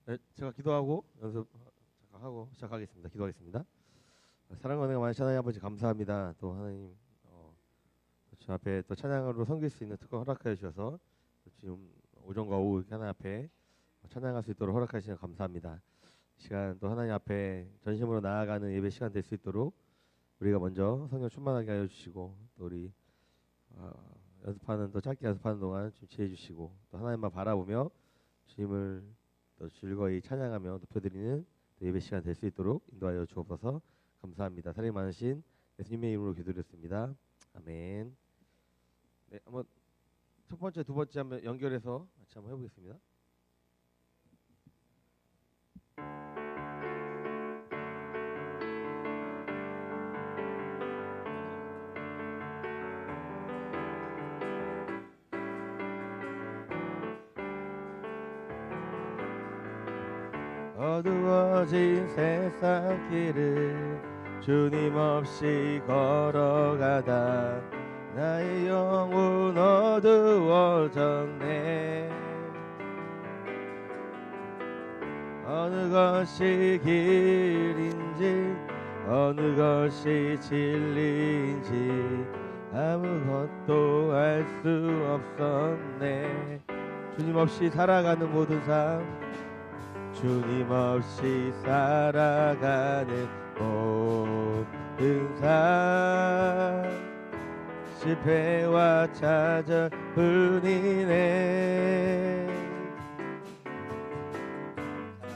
네, 제가 기도하고 연습 잠깐 하고 시작하겠습니다. 기도하겠습니다. 사랑과 은혜가 많으신 하나님 아버지 감사합니다. 또 하나님 주 앞에 또 찬양으로 섬길 수 있는 특권 허락하여 주셔서 지금 오전과 오후 이렇게 하나님 앞에 찬양할 수 있도록 허락하시는 감사합니다. 시간 또 하나님 앞에 전심으로 나아가는 예배 시간 될 수 있도록 우리가 먼저 성령 충만하게 하여 주시고 또 우리 연습하는 또 짧게 연습하는 동안 좀 지혜 주시고 또 하나님만 바라보며 주님을 또 즐거이 찬양하며 높여드리는 또 예배 시간 될 수 있도록 인도하여 주옵소서. 감사합니다. 사랑이 많으신 예수님의 이름으로 기도드렸습니다. 아멘. 네, 한번 첫 번째, 두 번째 한번 연결해서 같이 한번 해보겠습니다. 어두워진 세상 길을 주님 없이 걸어가다 나의 영혼 어두워졌네. 어느 것이 길인지 어느 것이 진리인지 아무것도 알 수 없었네. 주님 없이 살아가는 모든 삶, 주님 없이 살아가는 모든 삶 실패와 좌절뿐이네.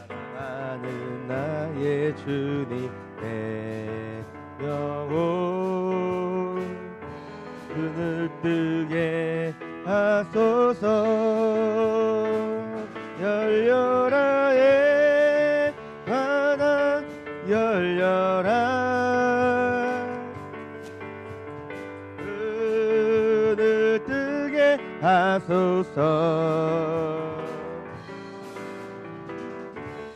사랑하는 나의 주님 내 영혼 눈을 뜨게 하소서. 열려라 바다 열려라 눈을 뜨게 하소서.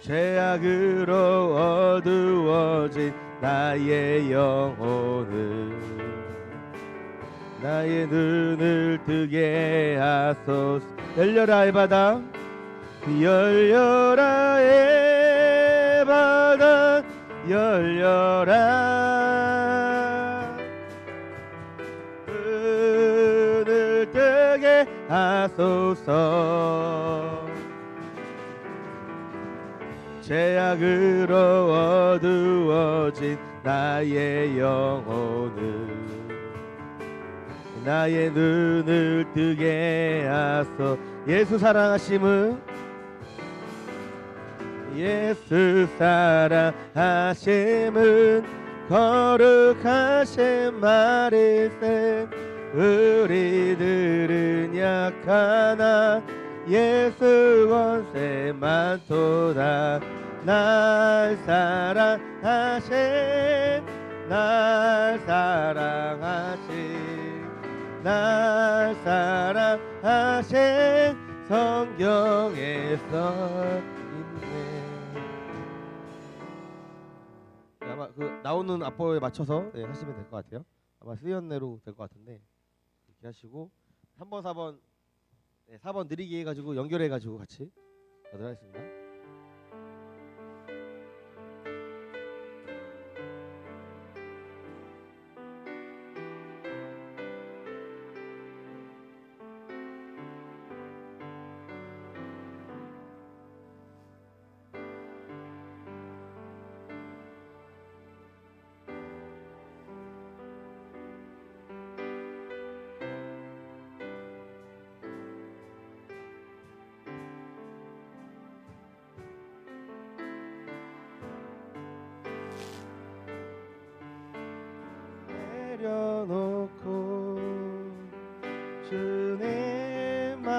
죄악으로 어두워진 나의 영혼을 나의 눈을 뜨게 하소서. 열려라 바다 열려라 바다 열려라 눈을 뜨게 하소서. 죄악으로 어두워진 나의 영혼을 나의 눈을 뜨게 하소서. 예수 사랑하심은 예수 사랑하심은 거룩하신 말일세. 우리들은 약하나 예수 권세 많도다. 날 사랑하신 날 사랑하신 날 사랑하신 성경에서 아마 그 나오는 악보에 맞춰서 하시면 될 것 같아요. 아마 수연내로 될 것 같은데 이렇게 하시고 3번 4번 4번 느리게 해가지고 연결해가지고 같이 가도록 하겠습니다. 내려놓고 주님만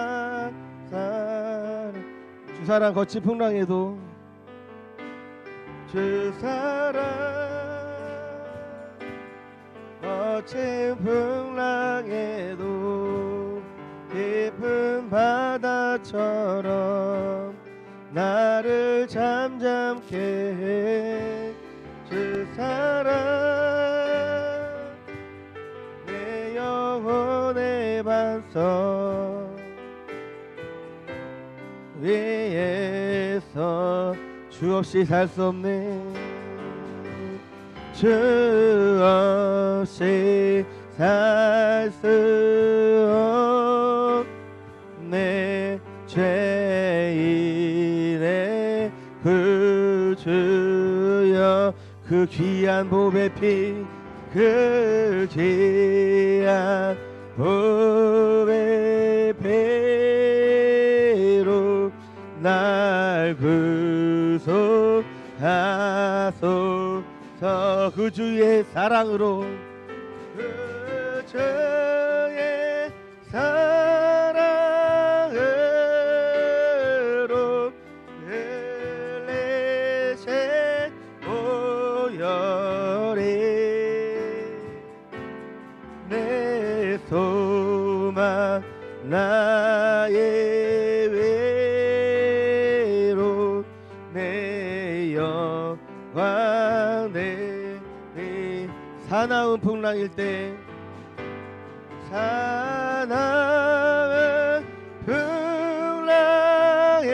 주 사랑 거친 풍랑에도 주 사랑 거친 풍랑에도 깊은 바다처럼 나를 잠잠케 해. 주 사랑 내 영혼의 반석 위에 세상에서 주 없이 살 수 없네. 주 없이 살 수 없네. 죄인의 구주여 그 귀한 보배 피 그 귀한 보배 피로 날 구속하소서. 그 주의 사랑으로 그 주의 사랑으로 흘리신 보혈이 내 소망 나의 위로 내 영광 내 사나운 풍랑일 때 사나운 풍랑일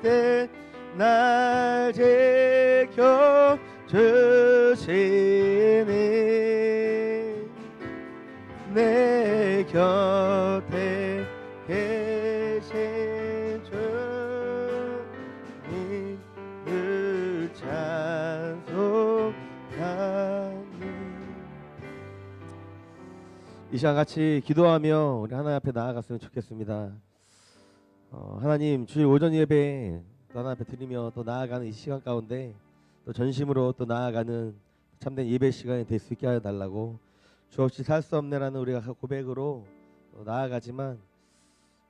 때 날 지켜 주시니 내 곁에 계신 주님을 찬송하니. 이 시간 같이 기도하며 우리 하나님 앞에 나아갔으면 좋겠습니다. 하나님, 주일 오전 예배 또 하나님 앞에 드리며 또 나아가는 이 시간 가운데 또 전심으로 또 나아가는 참된 예배 시간이 될 수 있게 하여 달라고, 주 없이 살 수 없네라는 우리가 고백으로 나아가지만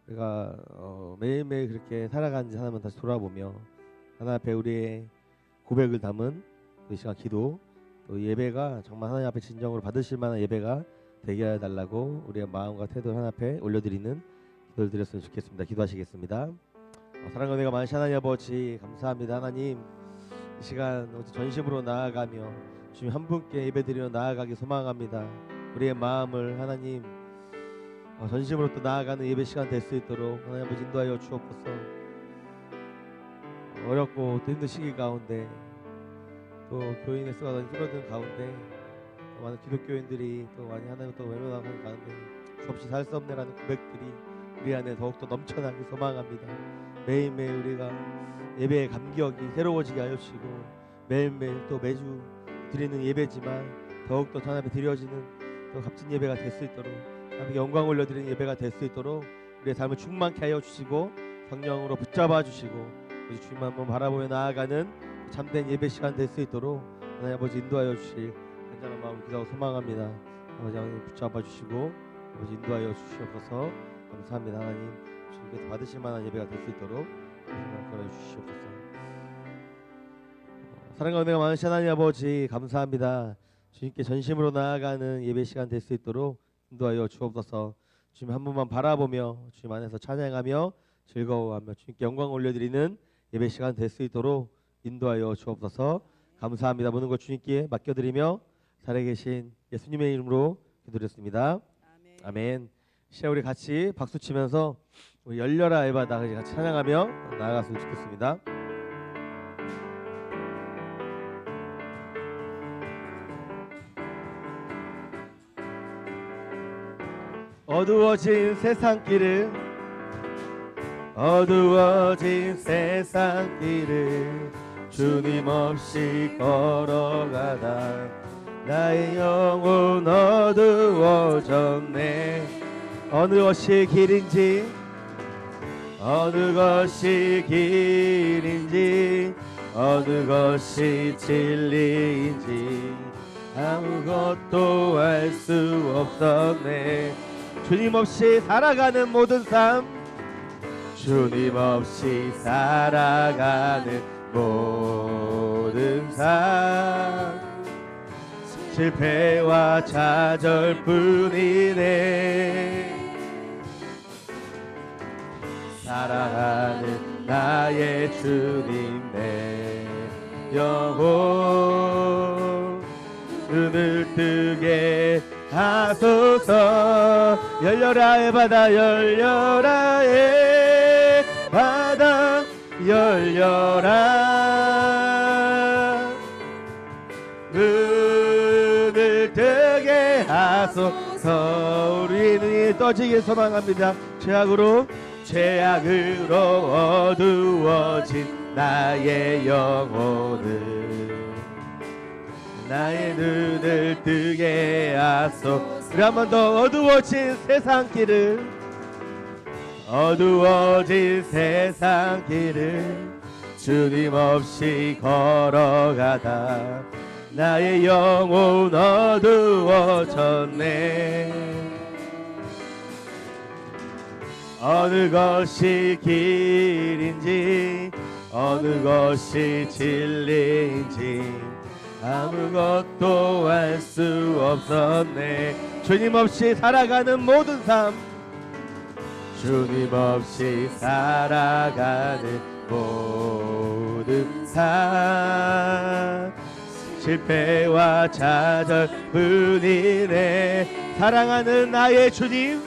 우리가 매일매일 그렇게 살아가는지 하나만 다시 돌아보며 하나님 앞에 우리의 고백을 담은 이 시간 기도, 또 예배가 정말 하나님 앞에 진정으로 받으실 만한 예배가 되게 하여 달라고 우리의 마음과 태도를 하나님 앞에 올려드리는 기도를 드렸으면 좋겠습니다. 기도하시겠습니다. 사랑과 은혜가 많으신 하나님 아버지, 감사합니다. 하나님, 이 시간 전심으로 나아가며 주님 한 분께 예배드리며 나아가기 소망합니다. 우리의 마음을 하나님 전심으로 또 나아가는 예배 시간 될 수 있도록 하나님 아버지 인도하여 주옵소서. 어렵고 또 힘든 시기 가운데 또 교인의 수가 줄어든 가운데 또 많은 기독교인들이 또 많이 하나님 또 외면하는 가운데 주 없이 살 수 없네라는 고백들이 우리 안에 더욱더 넘쳐나기 소망합니다. 매일매일 우리가 예배의 감격이 새로워지게 하여 주시고, 매일매일 또 매주 드리는 예배지만 더욱더 하나님 앞에 드려지는 또 값진 예배가 될 수 있도록, 하나님께 영광 올려드리는 예배가 될 수 있도록 우리의 삶을 충만케 하여 주시고 성령으로 붙잡아 주시고 우리 주님만 한번 바라보며 나아가는 참된 예배 시간 될 수 있도록 하나님 아버지 인도하여 주실 간절한 마음을 기도하고 소망합니다. 아버지 하나님 붙잡아 주시고 아버지 인도하여 주시옵소서. 감사합니다. 하나님, 주님께서 받으실 만한 예배가 될 수 있도록 인도하여 주시옵소서. 사랑과 은혜가 많으신 하나님 아버지, 감사합니다. 주님께 전심으로 나아가는 예배 시간 될 수 있도록 인도하여 주옵소서. 주님 한 분만 바라보며 주님 안에서 찬양하며 즐거워하며 주님께 영광 올려드리는 예배 시간 될 수 있도록 인도하여 주옵소서. 감사합니다. 모든 것 주님께 맡겨드리며 살아계신 예수님의 이름으로 기도드렸습니다. 아멘. 시작 우리 같이 박수 치면서 우리 열려라 에바다 같이 찬양하며 나아갔으면 좋겠습니다. 어두워진 세상길을 주님 없이 걸어가다 나의 영혼 어두워졌네. 어느 것이 길인지 어느 것이 진리인지 아무것도 알 수 없었네. 주님 없이 살아가는 모든 삶, 주님 없이 살아가는 모든 삶, 실패와 좌절뿐이네. 사랑하는 나의 주님 내 영혼 눈을 뜨게 하소서. 열려라 의 바다, 열려라 의 바다, 열려라 눈을 뜨게 하소서. 우리 눈이 떠지길 소망합니다. 죄악으로 어두워진 나의 영혼을 나의 눈을 뜨게 하소. 우리 한 번 더. 어두워진 세상 길을 주님 없이 걸어가다 나의 영혼 어두워졌네. 어느 것이 길인지 어느 것이 진리인지 아무것도 알 수 없었네. 주님 없이 살아가는 모든 삶, 주님 없이 살아가는 모든 삶, 실패와 좌절뿐이네. 사랑하는 나의 주님,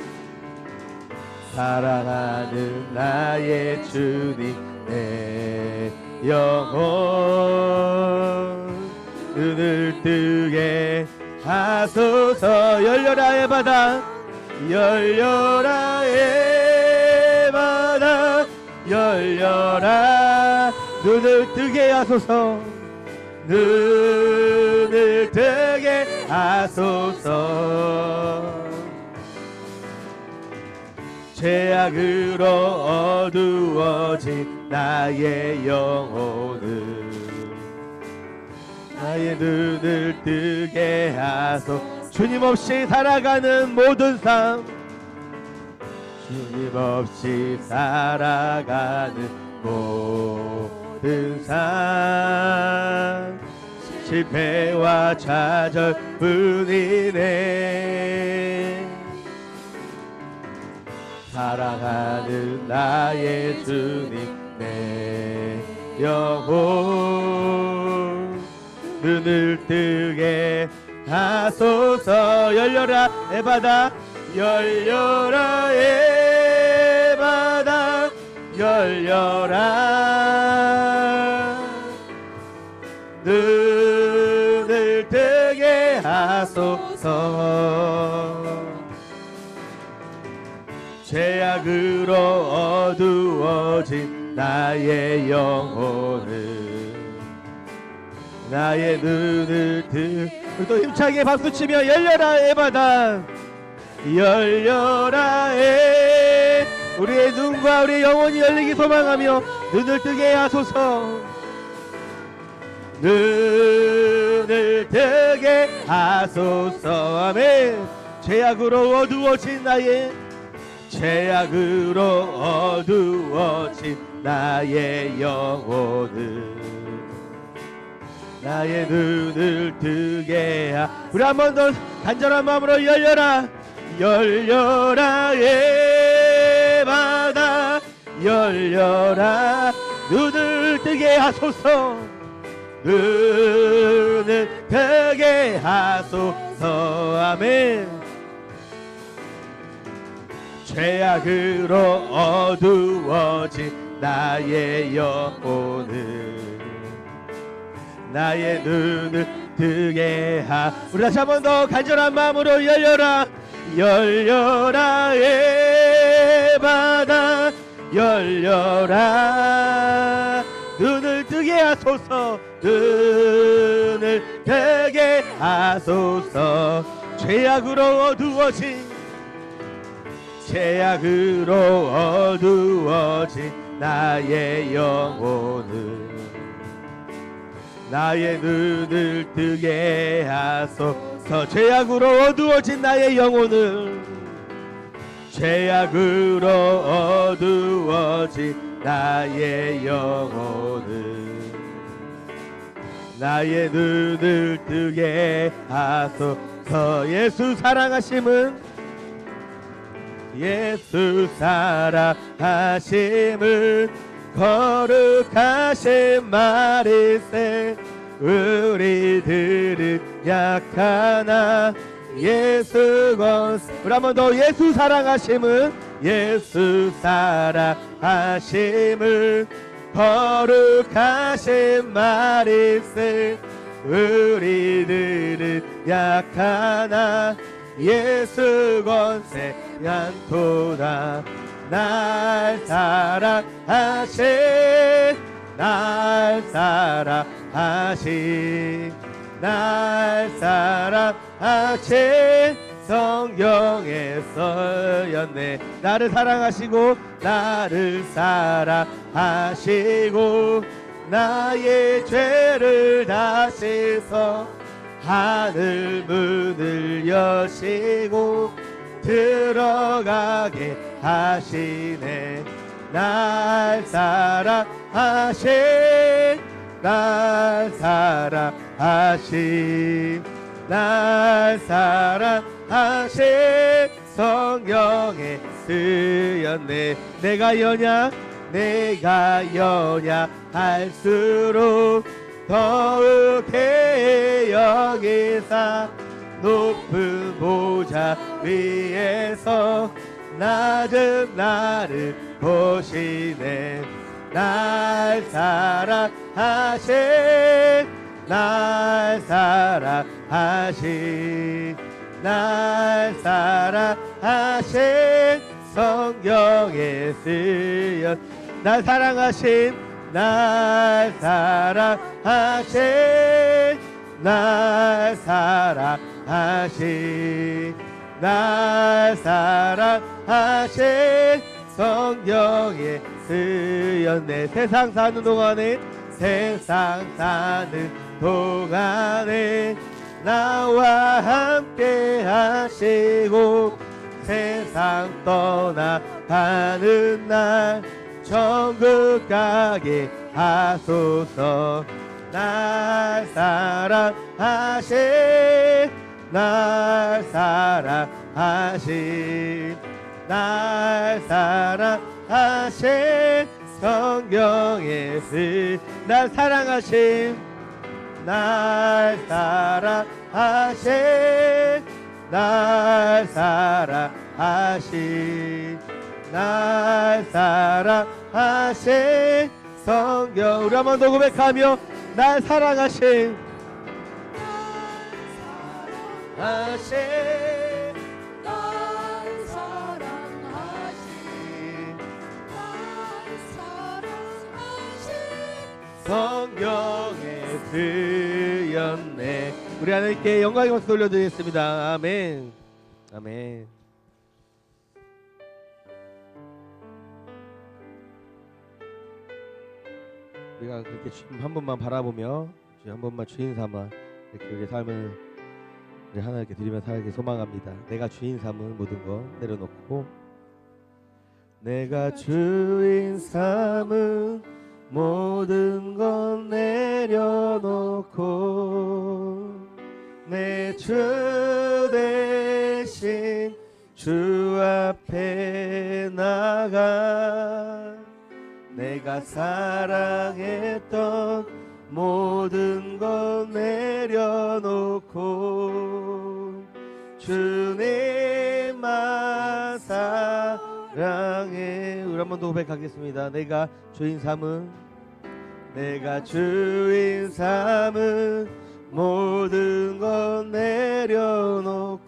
사랑하는 나의 주님, 내 영혼 눈을 뜨게 하소서. 열려라의 바다, 열려라 의 바다, 열려라 눈을 뜨게 하소서. 눈을 뜨게 하소서. 죄악으로 어두워진 나의 영혼을 나의 눈을 뜨게 하소. 주님 없이 살아가는 모든 삶, 주님 없이 살아가는 모든 삶, 실패와 좌절뿐이네. 사랑하는 나의 주님, 내 영혼 눈을 뜨게 하소서. 열려라 의 바다, 열려라 의 바다, 열려라 눈을 뜨게 하소서. 죄악으로 어두워진 나의 영혼을 나의 눈을 우리 또 힘차게 박수치며 열려라 의 바다, 열려라 의, 우리의 눈과 우리의 영혼이 열리기 소망하며 눈을 뜨게 하소서. 눈을 뜨게 하소서. 아멘. 죄악으로 어두워진 나의 영혼을 나의 눈을 뜨게 우리 한 번 더 간절한 마음으로 열려라 의 바다, 열려라 눈을 뜨게 하소서. 눈을 뜨게 하소서. 아멘. 죄악으로 어두워진 나의 영혼을 나의 눈을 뜨게 우리 다시 한 번 더 간절한 마음으로 열려라 의 바다, 열려라 눈을 뜨게 하소서. 눈을 뜨게 하소서. 죄악으로 어두워진 나의 영혼을 나의 눈을 뜨게 하소서. 죄악으로 어두워진 나의 영혼을 죄악으로 어두워진 나의 영혼을 나의 눈을 뜨게 하소서. 예수 사랑하심은 거룩하신 말일세. 우리들은 약하나 예수 권세. 우리 한 번 더. 예수 사랑하심은 거룩하신 말씀 우리들은 약하나 예수 권세한 도다 날 사랑하신 날 사랑하신 날 사랑하신 성경에 써였네. 나를 사랑하시고 나를 사랑하시고 나의 죄를 다 씻어 하늘 문을 여시고 들어가게 하시네. 날 사랑하신 날 사랑하신 날 사랑하신 성경에 쓰였네. 내가 연약할수록 더욱해 여기사 높은 보좌 위에서 낮은 나를 보시네. 날 사랑하신 날 사랑하신 날 사랑하신 성경에 쓰였 날 사랑하신 날 사랑하신 날 사랑하신 날 사랑하신 성경에 쓰였네. 세상 사는 동안에 나와 함께 하시고 세상 떠나가는 날 천국 가게 하소서. 날 사랑하신 날 사랑하신 날 사랑하신 성경에 날 사랑하신 날 사랑하신 날 사랑하신 날 사랑하신 성경. 우리 한 번 더 고백하며 날 사랑하신 날 사랑하신 성경에 쓰였네. 우리 하나님께 영광의 박수 올려드리겠습니다. 아멘. 아멘. 우리가 그렇게 주님 한 번만 바라보며 주님 한 번만 주인 삼아 이렇게 우리 삶을 우리 하나님께 드리며 살기 소망합니다. 내가 주인 삼은 모든 거 내려놓고 내가 주인 삼은 모든 것 내려놓고 내 주 대신 주 앞에 나가 내가 사랑했던 모든 것 내려놓고 주님만 사랑해. 우리 한 번 더 고백하겠습니다. 내가 주인 삼은 모든 것 내려놓고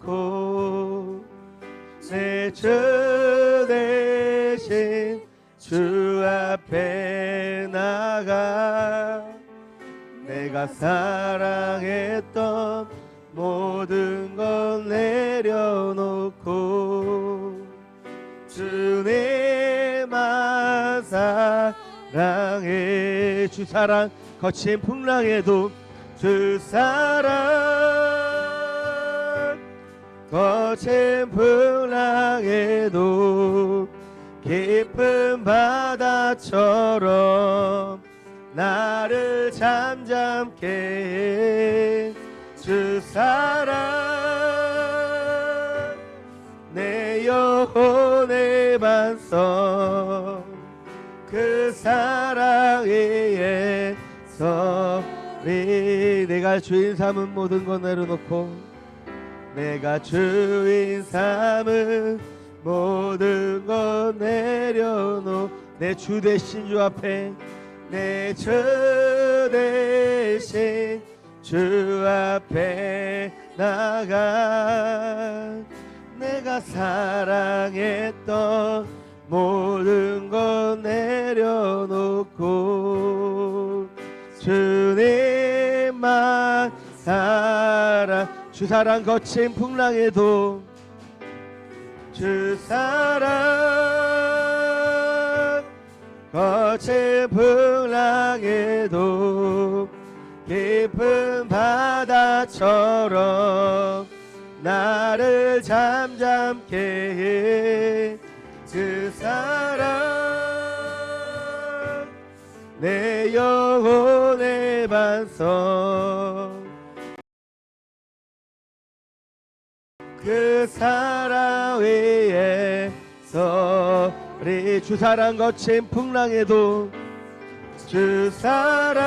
내 주 대신 주 앞에 나가 내가 사랑했던 모든 것 내려놓고 주님만 사랑해. 주 사랑 거친 풍랑에도 주 사랑 거친 풍랑에도 깊은 바다처럼 나를 잠잠케 해. 주 사랑 내 영혼의 반성 그 사랑에 예서리. 내가 주인 삼은 모든 것 내려놓고 내가 주인 삼은 모든 것 내려놓 내 주 대신 주 앞에 내 주 대신 주 앞에 나가 내가 사랑했던 모든 것 내려놓고 주님만 주 사랑 거친 풍랑에도 주 사랑 거친 풍랑에도 깊은 바다처럼 나를 잠잠케 해 그 사랑 내 영혼의 반석 그 사랑 위에서 우리 주 사랑 거친 풍랑에도 주 사랑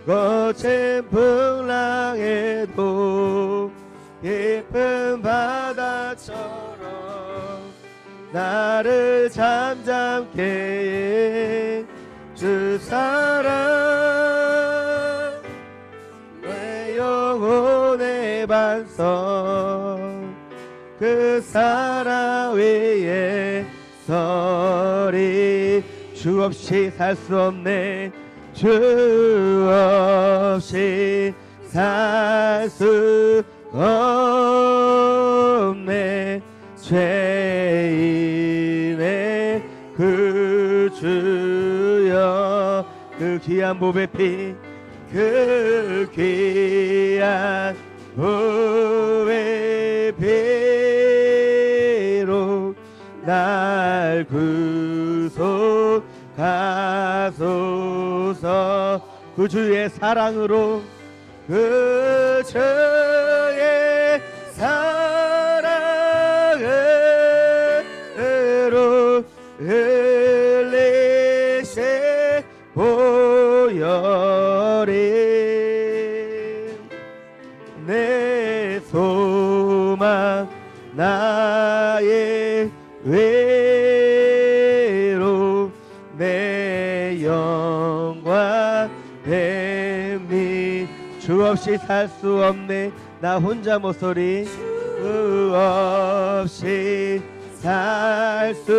거친 풍랑에도 깊은 바다처럼 나를 잠잠케 해 주 사랑 내 영혼의 반석 그 사랑 위에 서리 주 없이 살 수 없네 주 없이 살 수 없네 죄인의 그 주여 그 귀한 보배 피 그 귀한 보배 피로 날 구속하소서 그 주의 사랑으로 그 주의 사랑으로 흘리신 보혈이 내 소망 나의 위로 내 영광 뱀이 주 없이 살 수 없네 나 혼자 목소리 주 없이 살 수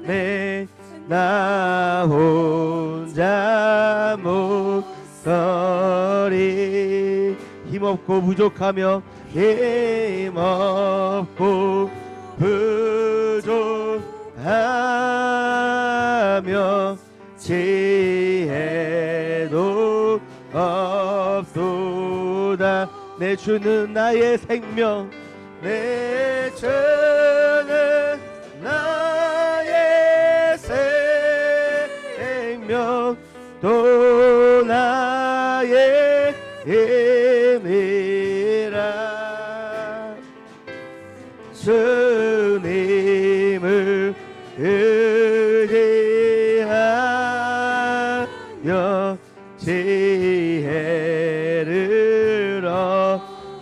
없네 나 혼자 목소리 힘없고 부족하며 힘없고 부족하며 지혜도 없도다 내 주는 나의 생명 내 주는 나의 생명 또 나의 힘이라 주님을 의지하여 지혜를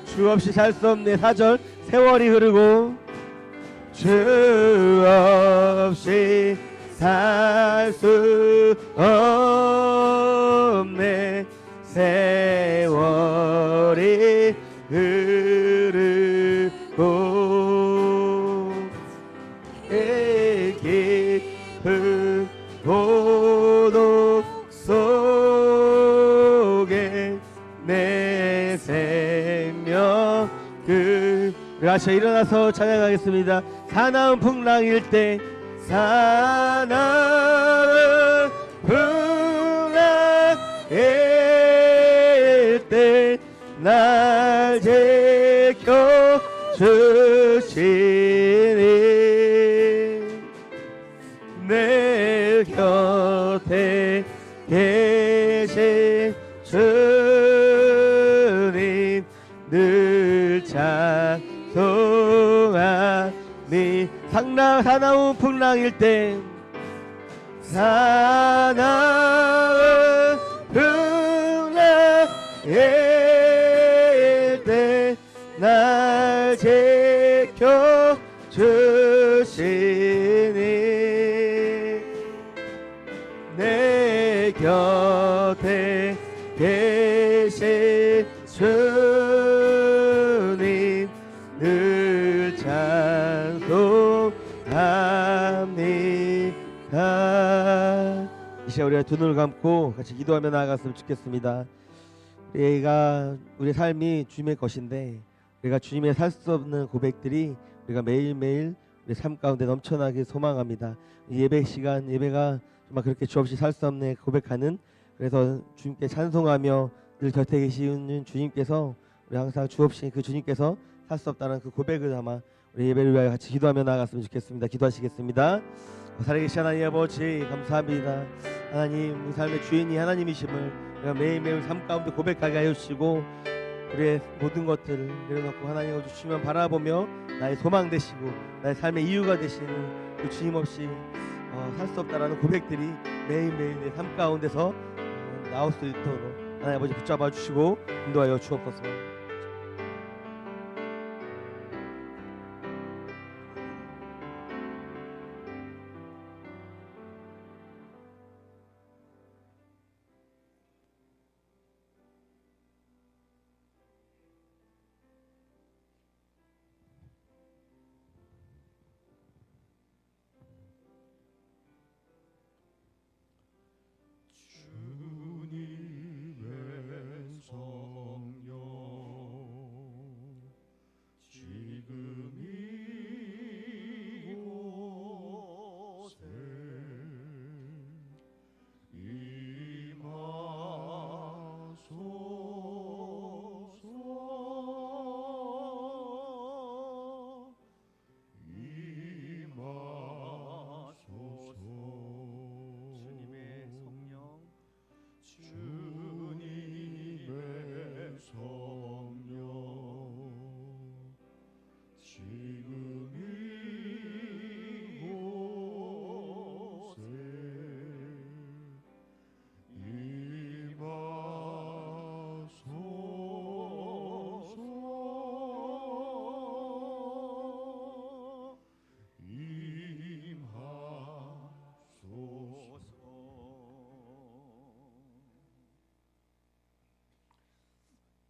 주 없이 살 수 없네 4절 세월이 흐르고 주 없이 살 수 없네 세월이 흐르고 깊은 고독 속에 내 생명 우리 같이 일어나서 찬양하겠습니다. 사나운 풍랑일 때 사나운 풍랑일 때 날 지켜 주시니 내 곁에 계신 주님 늘 찬송하니 사나운 풍랑일 때 사나운 풍랑일 때 날 지켜 주시니 시간 우리가 두 눈을 감고 같이 기도하며 나아갔으면 좋겠습니다. 우리 삶이 주님의 것인데 우리가 주님의 살 수 없는 고백들이 우리가 매일매일 우리 삶 가운데 넘쳐나게 소망합니다. 예배 시간, 예배가 정말 그렇게 주없이 살 수 없는 고백하는, 그래서 주님께 찬송하며 늘 곁에 계시는 주님께서 우리 항상 주없이 그 주님께서 살 수 없다는 그 고백을 담아 우리 예배를 위하여 같이 기도하며 나아갔으면 좋겠습니다. 기도하시겠습니다. 살아계신 하나님 아버지 감사합니다. 하나님, 우리 삶의 주인이 하나님이심을 우리가 매일매일 삶 가운데 고백하게 하여 주시고 우리의 모든 것들을 내려놓고 하나님 아버지 주님만 바라보며 나의 소망 되시고 나의 삶의 이유가 되시는 그 주님 없이 살 수 없다라는 고백들이 매일매일 내 삶 가운데서 나올 수 있도록 하나님 아버지 붙잡아 주시고 인도하여 주옵소서.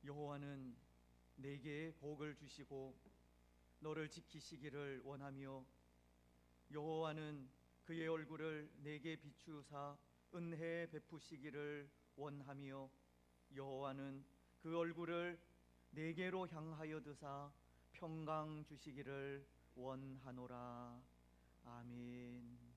여호와는 내게 복을 주시고 너를 지키시기를 원하며 여호와는 그의 얼굴을 내게 비추사 은혜 베푸시기를 원하며 여호와는 그 얼굴을 내게로 향하여 드사 평강 주시기를 원하노라. 아멘.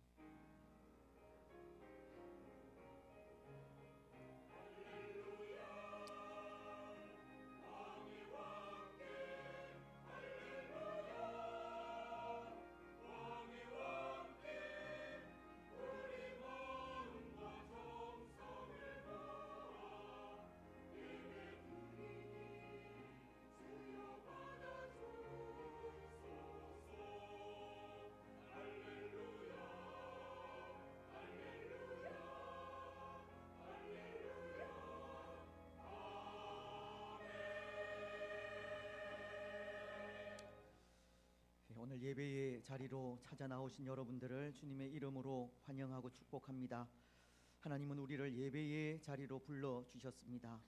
오늘 예배의 자리로 찾아 나오신 여러분들을 주님의 이름으로 환영하고 축복합니다. 하나님은 우리를 예배의 자리로 불러 주셨습니다.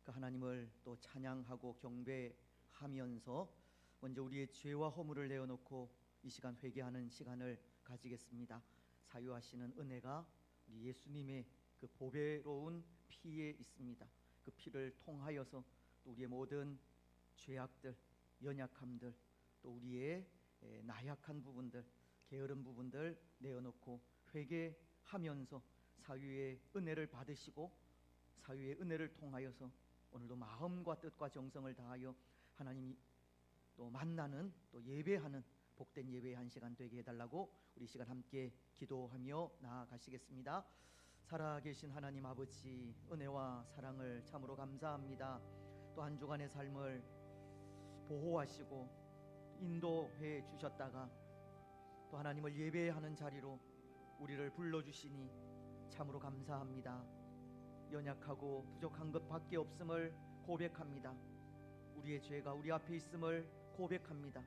그 하나님을 또 찬양하고 경배하면서 먼저 우리의 죄와 허물을 내어놓고 이 시간 회개하는 시간을 가지겠습니다. 사유하시는 은혜가 우리 예수님의 그 보배로운 피에 있습니다. 그 피를 통하여서 또 우리의 모든 죄악들, 연약함들, 또 우리의 나약한 부분들, 게으른 부분들 내어놓고 회개하면서 사유의 은혜를 받으시고 사유의 은혜를 통하여서 오늘도 마음과 뜻과 정성을 다하여 하나님이 또 만나는, 또 예배하는 복된 예배의 한 시간 되게 해달라고 우리 시간 함께 기도하며 나아가시겠습니다. 살아계신 하나님 아버지, 은혜와 사랑을 참으로 감사합니다. 또 한 주간의 삶을 보호하시고 인도해 주셨다가 또 하나님을 예배하는 자리로 우리를 불러주시니 참으로 감사합니다. 연약하고 부족한 것밖에 없음을 고백합니다. 우리의 죄가 우리 앞에 있음을 고백합니다.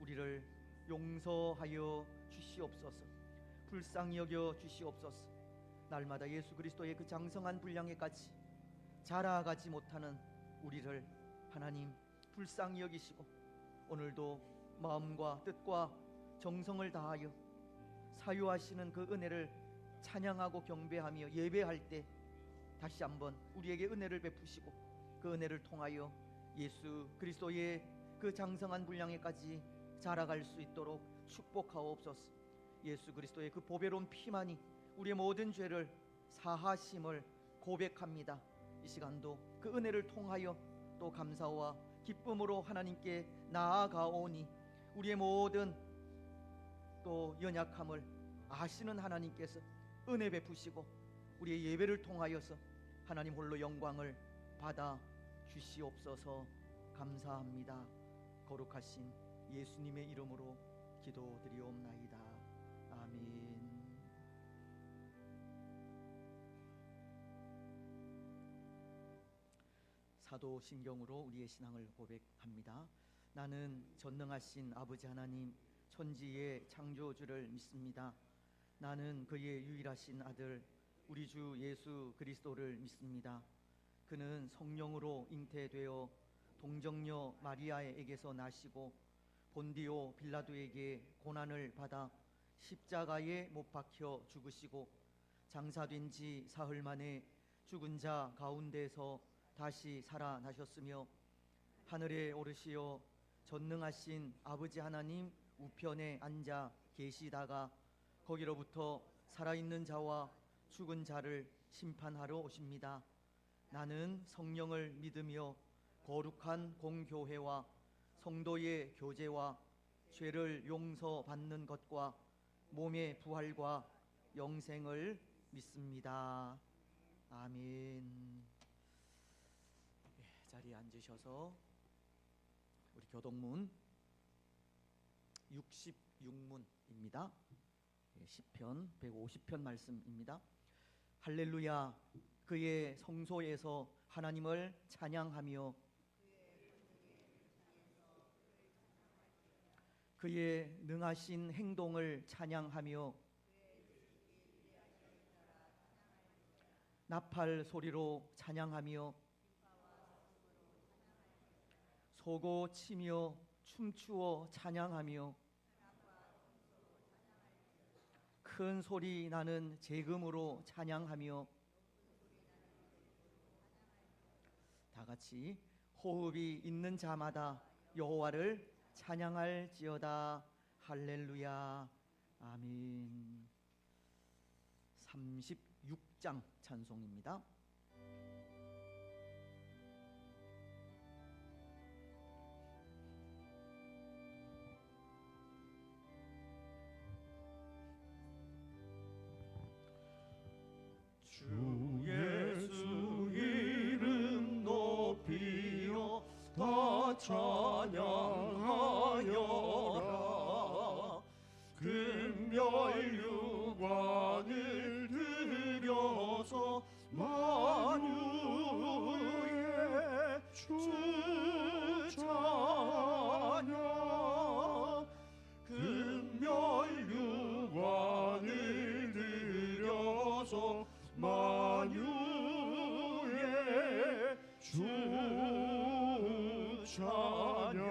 우리를 용서하여 주시옵소서. 불쌍히 여겨 주시옵소서. 날마다 예수 그리스도의 그 장성한 분량에까지 자라가지 못하는 우리를 하나님 불쌍히 여기시고 오늘도 마음과 뜻과 정성을 다하여 사유하시는 그 은혜를 찬양하고 경배하며 예배할 때 다시 한번 우리에게 은혜를 베푸시고 그 은혜를 통하여 예수 그리스도의 그 장성한 분량에까지 자라갈 수 있도록 축복하옵소서. 예수 그리스도의 그 보배로운 피만이 우리의 모든 죄를 사하심을 고백합니다. 이 시간도 그 은혜를 통하여 또 감사와 기쁨으로 하나님께 나아가오니 우리의 모든 또 연약함을 아시는 하나님께서 은혜 베푸시고 우리의 예배를 통하여서 하나님 홀로 영광을 받아 주시옵소서. 감사합니다. 거룩하신 예수님의 이름으로 기도드리옵나이다. 아멘. 사도신경으로 우리의 신앙을 고백합니다. 나는 전능하신 아버지 하나님 천지의 창조주를 믿습니다. 나는 그의 유일하신 아들 우리 주 예수 그리스도를 믿습니다. 그는 성령으로 잉태되어 동정녀 마리아에게서 나시고 본디오 빌라도에게 고난을 받아 십자가에 못 박혀 죽으시고 장사된 지 사흘 만에 죽은 자 가운데서 다시 살아나셨으며 하늘에 오르시어 전능하신 아버지 하나님 우편에 앉아 계시다가 거기로부터 살아있는 자와 죽은 자를 심판하러 오십니다. 나는 성령을 믿으며 거룩한 공교회와 성도의 교제와 죄를 용서받는 것과 몸의 부활과 영생을 믿습니다. 아멘. 자리에 앉으셔서 우리 교동문 66문입니다. 시편 150편 말씀입니다. 할렐루야. 그의 성소에서 하나님을 찬양하며 그의 능하신 행동을 찬양하며 나팔 소리로 찬양하며 소고 치며 춤추어 찬양하며 큰 소리 나는 재금으로 찬양하며 다 같이 호흡이 있는 자마다 여호와를 찬양할지어다. 할렐루야. 아멘. 36장 찬송입니다. 주 예수 이름 높이어 다 찬양하여라. 금멸유관을 들여서 만유의 주 찬양. 금멸유관을 들여서 만유의 주 찬양.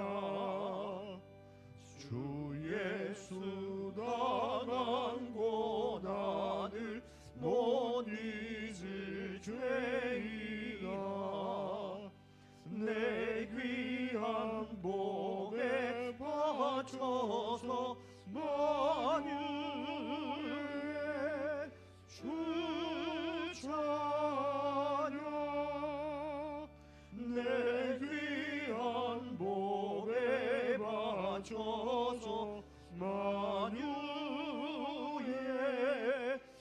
주 예수 당한 고난을 못 잊을 죄이다. 내 귀한 복에 바쳐서 만유의 주 찬양. 내 귀한 복에 바쳐서 만유의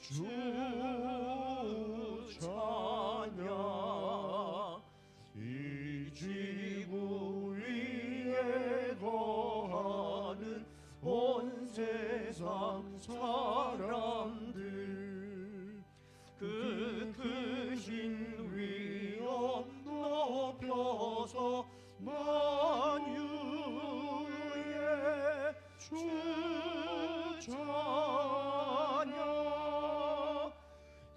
주 찬양. 이 지구 위에 거하는 온 세상 사람들 그 크신 위엄 높여서 만유의 주 찬양.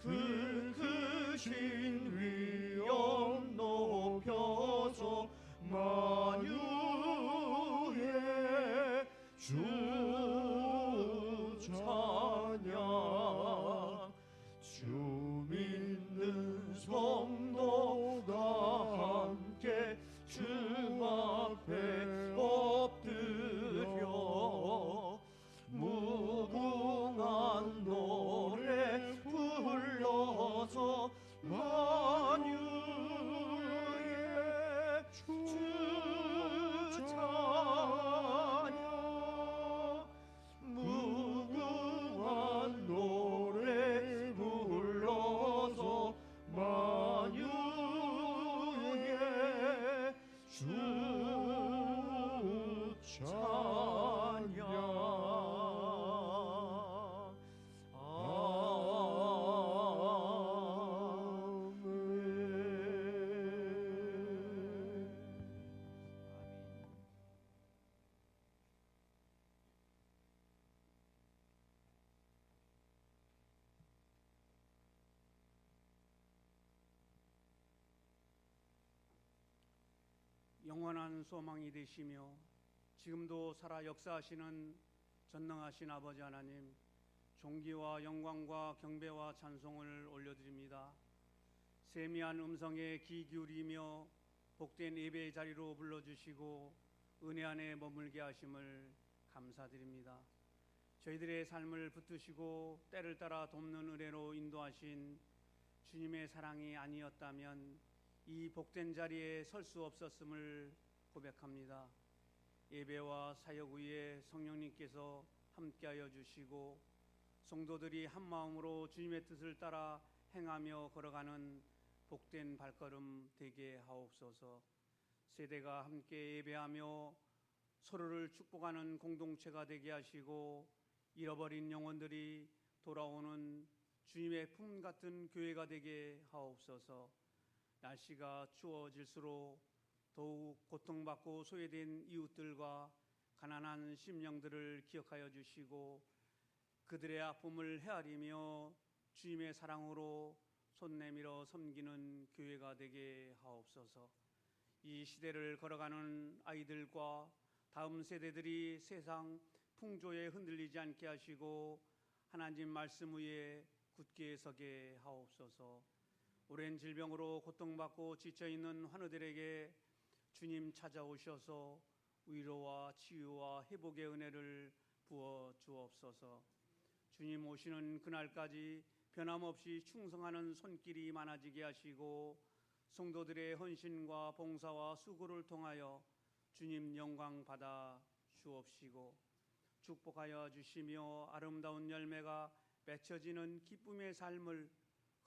그 크신 위엄 높여서 만유의 주 찬양. 영원한 소망이 되시며 지금도 살아 역사하시는 전능하신 아버지 하나님, 존귀와 영광과 경배와 찬송을 올려드립니다. 세미한 음성에 귀 기울이며 복된 예배의 자리로 불러주시고 은혜 안에 머물게 하심을 감사드립니다. 저희들의 삶을 붙드시고 때를 따라 돕는 은혜로 인도하신 주님의 사랑이 아니었다면 이 복된 자리에 설 수 없었음을 고백합니다. 예배와 사역 위에 성령님께서 함께하여 주시고 성도들이 한 마음으로 주님의 뜻을 따라 행하며 걸어가는 복된 발걸음 되게 하옵소서. 세대가 함께 예배하며 서로를 축복하는 공동체가 되게 하시고 잃어버린 영혼들이 돌아오는 주님의 품 같은 교회가 되게 하옵소서. 날씨가 추워질수록 더욱 고통받고 소외된 이웃들과 가난한 심령들을 기억하여 주시고 그들의 아픔을 헤아리며 주님의 사랑으로 손 내밀어 섬기는 교회가 되게 하옵소서. 이 시대를 걸어가는 아이들과 다음 세대들이 세상 풍조에 흔들리지 않게 하시고 하나님 말씀 위에 굳게 서게 하옵소서. 오랜 질병으로 고통받고 지쳐있는 환우들에게 주님 찾아오셔서 위로와 치유와 회복의 은혜를 부어 주옵소서. 주님 오시는 그날까지 변함없이 충성하는 손길이 많아지게 하시고 성도들의 헌신과 봉사와 수고를 통하여 주님 영광 받아 주옵시고 축복하여 주시며 아름다운 열매가 맺혀지는 기쁨의 삶을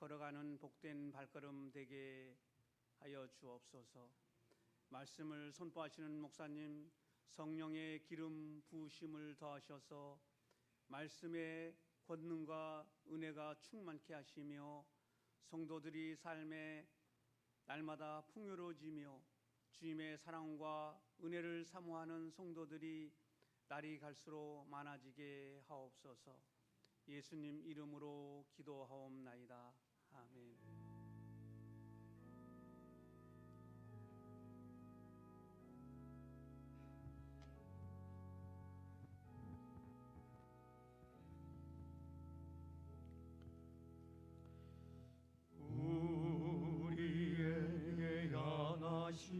걸어가는 복된 발걸음 되게 하여 주옵소서. 말씀을 선포하시는 목사님 성령의 기름 부으심을 더하셔서 말씀의 권능과 은혜가 충만케 하시며 성도들이 삶에 날마다 풍요로워지며 주님의 사랑과 은혜를 사모하는 성도들이 날이 갈수록 많아지게 하옵소서. 예수님 이름으로 기도하옵나이다. 아멘. 우리에게 향하신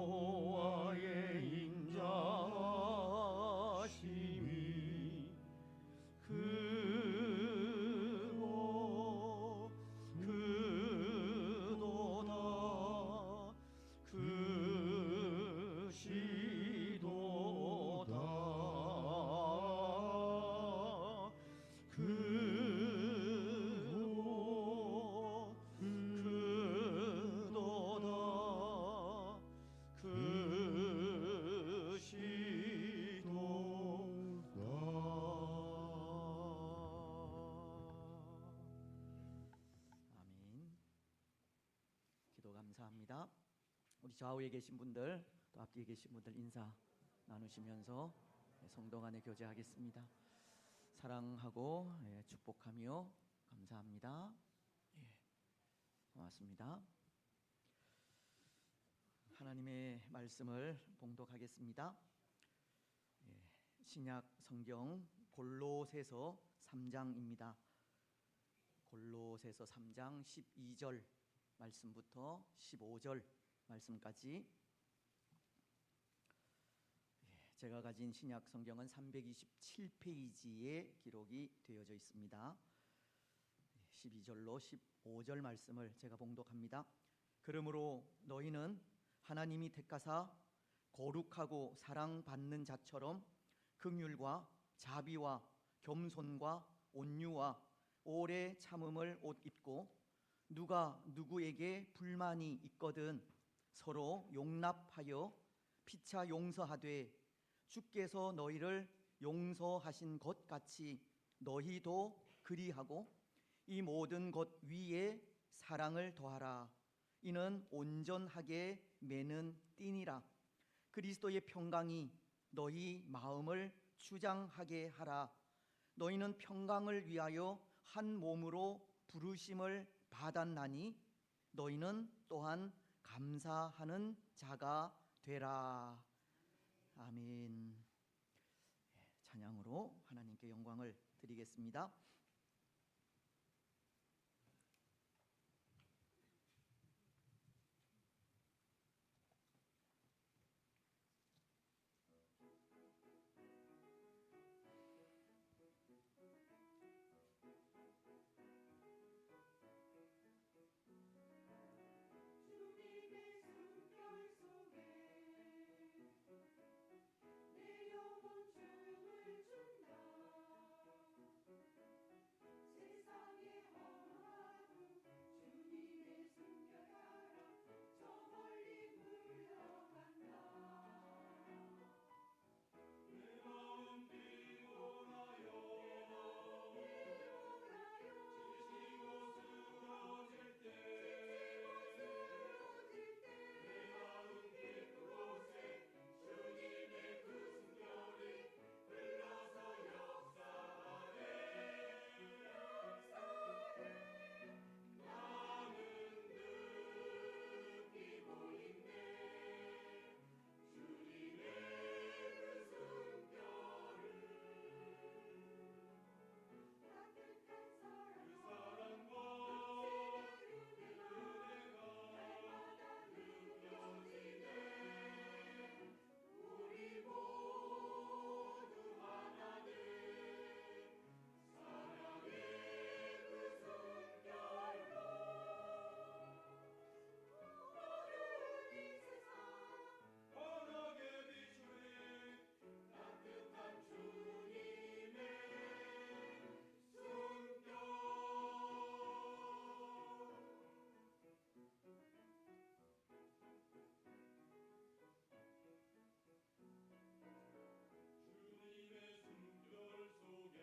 여호와의 인자심이 크고 크도다 크시도다 크고 크도다 아멘. 기도 감사합니다. 우리 좌우에 계신 분들 또 앞뒤에 계신 분들 인사 나누시면서 성도 간에 교제하겠습니다. 사랑하고 축복하며 감사합니다. 고맙습니다. 하나님의 말씀을 봉독하겠습니다. 신약 성경 골로새서 3장입니다. 골로새서 3장 12절 말씀부터 15절 말씀까지. 제가 가진 신약 성경은 327페이지에 기록이 되어져 있습니다. 12절로 15절 말씀을 제가 봉독합니다. 그러므로 너희는 하나님이 택하사 거룩하고 사랑받는 자처럼 긍휼과 자비와 겸손과 온유와 오래 참음을 옷 입고 누가 누구에게 불만이 있거든 서로 용납하여 피차 용서하되 주께서 너희를 용서하신 것 같이 너희도 그리하고 이 모든 것 위에 사랑을 더하라. 이는 온전하게 매는 띠니라. 그리스도의 평강이 너희 마음을 주장하게 하라. 너희는 평강을 위하여 한 몸으로 부르심을 받았나니 너희는 또한 감사하는 자가 되라. 아멘. 찬양으로 하나님께 영광을 드리겠습니다. 주님의 숨결 속에 내 영혼 춤을 춘다. 세상의 험하고 주님의 숨결 따라 저 멀리 물러간다. 내 마음 피곤하여 지치고 쓰러질 때 내 마음 깊은 곳에 주님의 그 숨결이 흘러서 역사하네. 나는 느끼고 있네. 주님의 그 숨결을. 따뜻한 그 사랑과 사랑과 은혜가 날마다 느껴지네. 우리 모두 하나네. 사랑의 그 숨결로 어두운 이 세상 환하게 비추리 따뜻한 주님의 숨결. 주님의 숨결 속에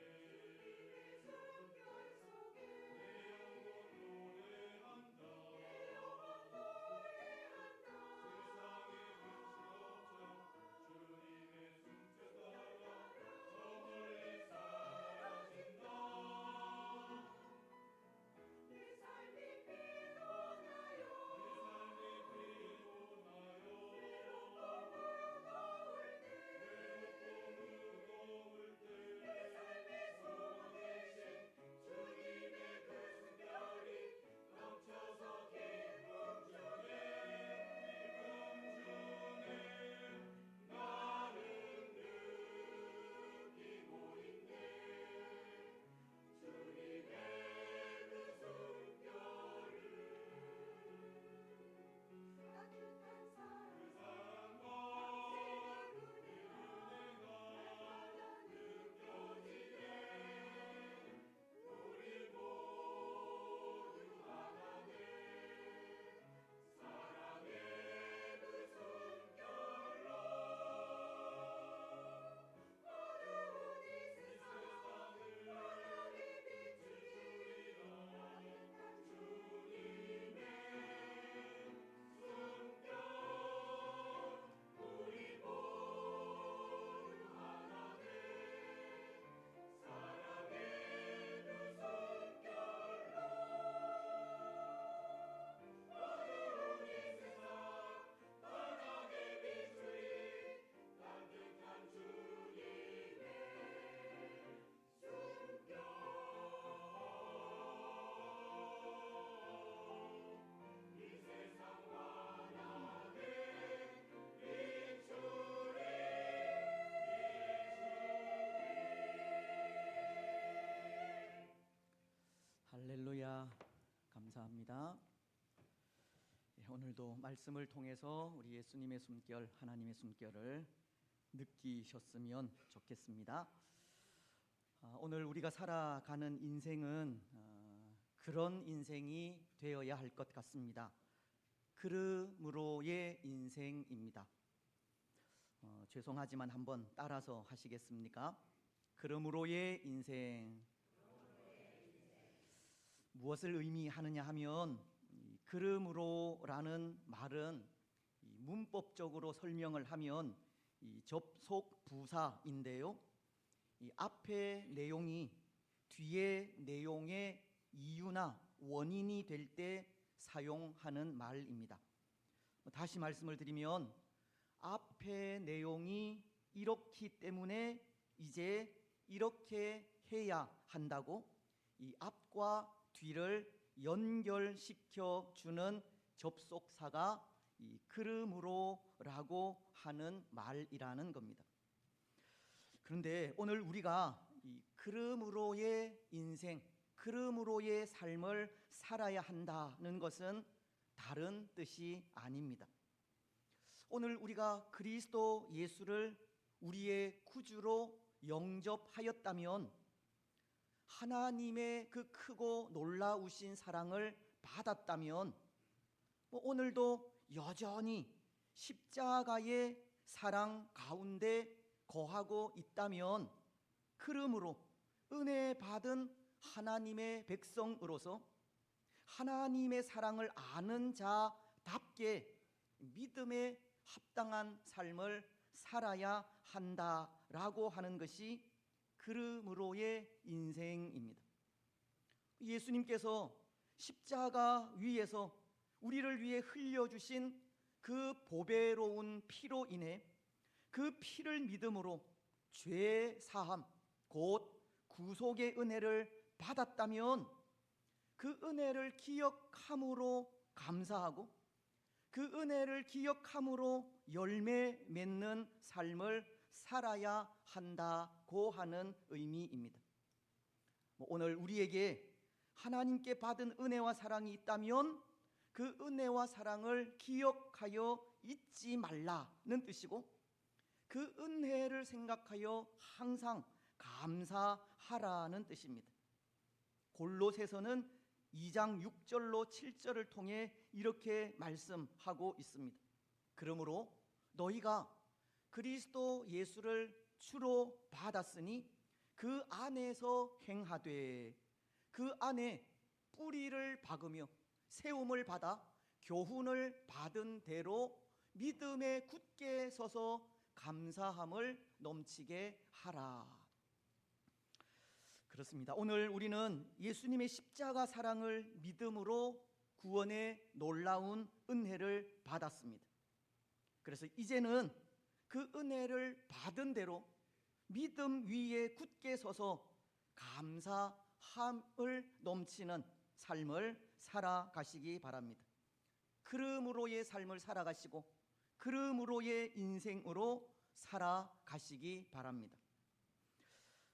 숨결 속에 내 영혼 노래한다. 세상에 흔적 주님의 숨결 따라 저 멀리 사라진다. 내 삶이 피곤하여 무거울 때 내 삶의 소원 대신 주님의 그 숨결이 넘쳐서 기쁨 중에 나는 느끼고 있네. 주님의 그 숨결을 따뜻한 사랑과 날마다 느껴지네. 우리 모두 하나네. 사랑의 그 숨결로 어두운 이 세상을 환하게 비추리. 따뜻한 주님의 숨결. 우리 모두 하나네. 사랑의 그 숨결로 어두운 이 세상 환하게 비추리. 따뜻한 주님의 숨결. 이 세상 환하게 비추리. 할렐루야. 감사합니다. 오늘도 말씀을 통해서 우리 예수님의 숨결, 하나님의 숨결을 느끼셨으면 좋겠습니다. 오늘 우리가 살아가는 인생은 그런 인생이 되어야 할 것 같습니다. 그러므로의 인생입니다. 죄송하지만 한번 따라서 하시겠습니까? 그러므로의 인생. 무엇을 의미하느냐 하면 이 그러므로라는 말은 이 문법적으로 설명을 하면 이 접속 부사인데요. 이 앞에 내용이 뒤에 내용의 이유나 원인이 될 때 사용하는 말입니다. 다시 말씀을 드리면 앞의 내용이 이렇기 때문에 이제 이렇게 해야 한다고 이 앞과 뒤를 연결시켜 주는 접속사가 이 그러므로라고 하는 말이라는 겁니다. 그런데 오늘 우리가 이 그러므로의 인생, 그러므로의 삶을 살아야 한다는 것은 다른 뜻이 아닙니다. 오늘 우리가 그리스도 예수를 우리의 구주로 영접하였다면 하나님의 그 크고 놀라우신 사랑을 받았다면 오늘도 여전히 십자가의 사랑 가운데 거하고 있다면 그러므로 은혜 받은 하나님의 백성으로서 하나님의 사랑을 아는 자답게 믿음에 합당한 삶을 살아야 한다라고 하는 것이 그러므로의 인생입니다. 예수님께서 십자가 위에서 우리를 위해 흘려주신 그 보배로운 피로 인해 그 피를 믿음으로 죄 사함 곧 구속의 은혜를 받았다면 그 은혜를 기억함으로 감사하고 그 은혜를 기억함으로 열매 맺는 삶을 살아야 한다고 하는 의미입니다. 오늘 우리에게 하나님께 받은 은혜와 사랑이 있다면 그 은혜와 사랑을 기억하여 잊지 말라는 뜻이고 그 은혜를 생각하여 항상 감사하라는 뜻입니다. 골로새서는 2장 6절로 7절을 통해 이렇게 말씀하고 있습니다. 그러므로 너희가 그리스도 예수를 주로 받았으니 그 안에서 행하되 그 안에 뿌리를 박으며 세움을 받아 교훈을 받은 대로 믿음에 굳게 서서 감사함을 넘치게 하라. 그렇습니다. 오늘 우리는 예수님의 십자가 사랑을 믿음으로 구원의 놀라운 은혜를 받았습니다. 그래서 이제는 그 은혜를 받은 대로 믿음 위에 굳게 서서 감사함을 넘치는 삶을 살아가시기 바랍니다. 그러므로의 삶을 살아가시고 그러므로의 인생으로 살아가시기 바랍니다.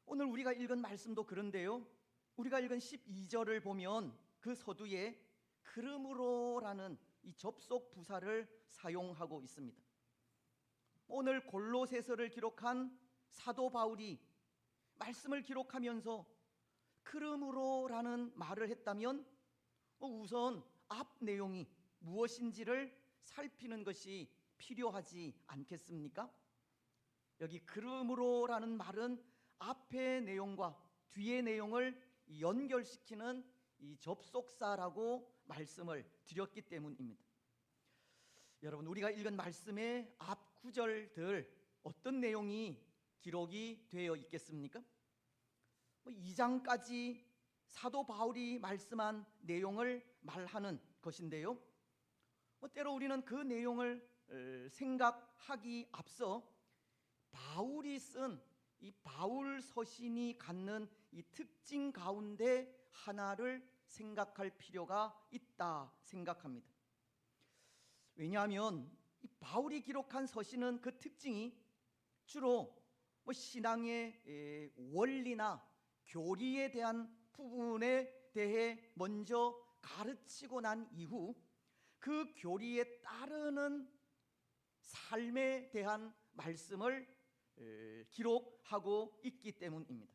오늘 우리가 읽은 말씀도 그런데요, 우리가 읽은 12절을 보면 그 서두에 그러므로라는 이 접속 부사를 사용하고 있습니다. 오늘 골로새서를 기록한 사도 바울이 말씀을 기록하면서 그러므로라는 말을 했다면 우선 앞 내용이 무엇인지를 살피는 것이 필요하지 않겠습니까? 여기 그러므로라는 말은 앞의 내용과 뒤의 내용을 연결시키는 이 접속사라고 말씀을 드렸기 때문입니다. 여러분, 우리가 읽은 말씀의 앞 구절들 어떤 내용이 기록이 되어 있겠습니까? 2장까지 사도 바울이 말씀한 내용을 말하는 것인데요, 때로 우리는 그 내용을 생각하기 앞서 바울이 쓴 이 바울 서신이 갖는 이 특징 가운데 하나를 생각할 필요가 있다 생각합니다. 왜냐하면 이 바울이 기록한 서신은 그 특징이 주로 신앙의 원리나 교리에 대한 부분에 대해 먼저 가르치고 난 이후 그 교리에 따르는 삶에 대한 말씀을 기록하고 있기 때문입니다.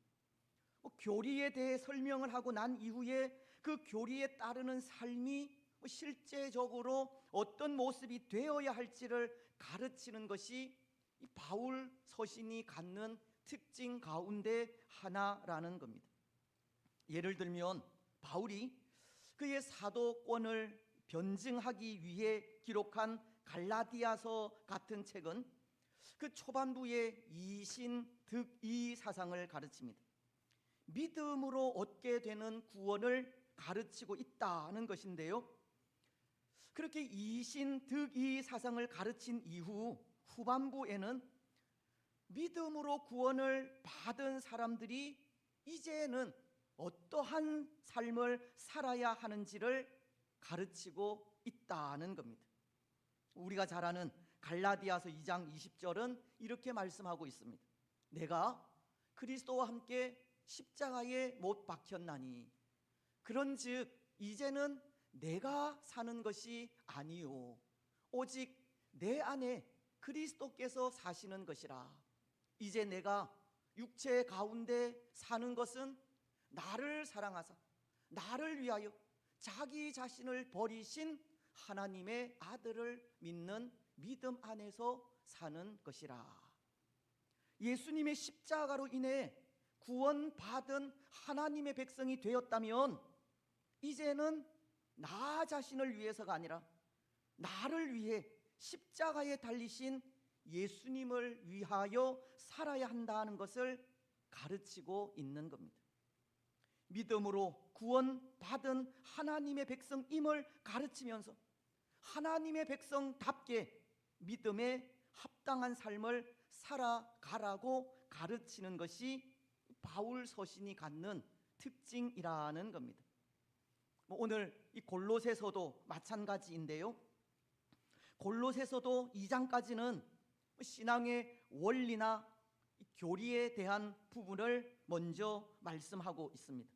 교리에 대해 설명을 하고 난 이후에 그 교리에 따르는 삶이 실제적으로 어떤 모습이 되어야 할지를 가르치는 것이 이 바울 서신이 갖는 특징 가운데 하나라는 겁니다. 예를 들면 바울이 그의 사도권을 변증하기 위해 기록한 갈라디아서 같은 책은 그 초반부의 이신득이 사상을 가르칩니다. 믿음으로 얻게 되는 구원을 가르치고 있다는 것인데요. 그렇게 이신득이 사상을 가르친 이후 후반부에는 믿음으로 구원을 받은 사람들이 이제는 어떠한 삶을 살아야 하는지를 가르치고 있다는 겁니다. 우리가 잘 아는 갈라디아서 2장 20절은 이렇게 말씀하고 있습니다. 내가 그리스도와 함께 십자가에 못 박혔나니 그런즉 이제는 내가 사는 것이 아니요 오직 내 안에 그리스도께서 사시는 것이라. 이제 내가 육체 가운데 사는 것은 나를 사랑하사 나를 위하여 자기 자신을 버리신 하나님의 아들을 믿는 믿음 안에서 사는 것이라. 예수님의 십자가로 인해 구원받은 하나님의 백성이 되었다면 이제는 나 자신을 위해서가 아니라 나를 위해 십자가에 달리신 예수님을 위하여 살아야 한다는 것을 가르치고 있는 겁니다. 믿음으로 구원받은 하나님의 백성임을 가르치면서 하나님의 백성답게 믿음에 합당한 삶을 살아가라고 가르치는 것이 바울 서신이 갖는 특징이라는 겁니다. 오늘 이 골로새서도 마찬가지인데요. 골로새서도 2장까지는 신앙의 원리나 교리에 대한 부분을 먼저 말씀하고 있습니다.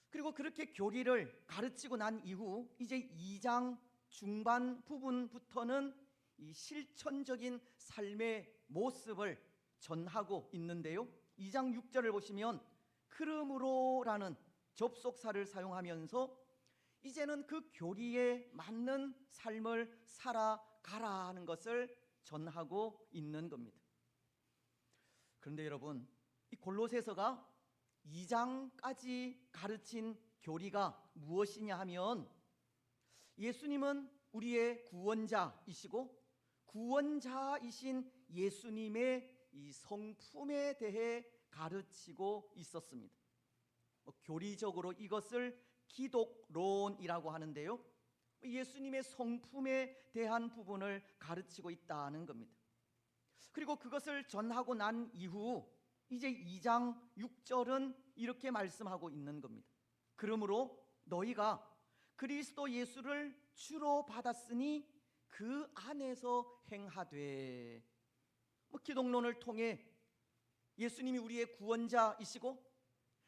그리고 그렇게 교리를 가르치고 난 이후 이제 2장 중반 부분부터는 이 실천적인 삶의 모습을 전하고 있는데요. 2장 6절을 보시면 그러므로라는 접속사를 사용하면서 이제는 그 교리에 맞는 삶을 살아가라는 것을 전하고 있는 겁니다. 그런데 여러분, 이 골로새서가 2장까지 가르친 교리가 무엇이냐 하면 예수님은 우리의 구원자이시고 구원자이신 예수님의 이 성품에 대해 가르치고 있었습니다. 교리적으로 이것을 기독론이라고 하는데요. 예수님의 성품에 대한 부분을 가르치고 있다는 겁니다. 그리고 그것을 전하고 난 이후 이제 2장 6절은 이렇게 말씀하고 있는 겁니다. 그러므로 너희가 그리스도 예수를 주로 받았으니 그 안에서 행하되. 기독론을 통해 예수님이 우리의 구원자이시고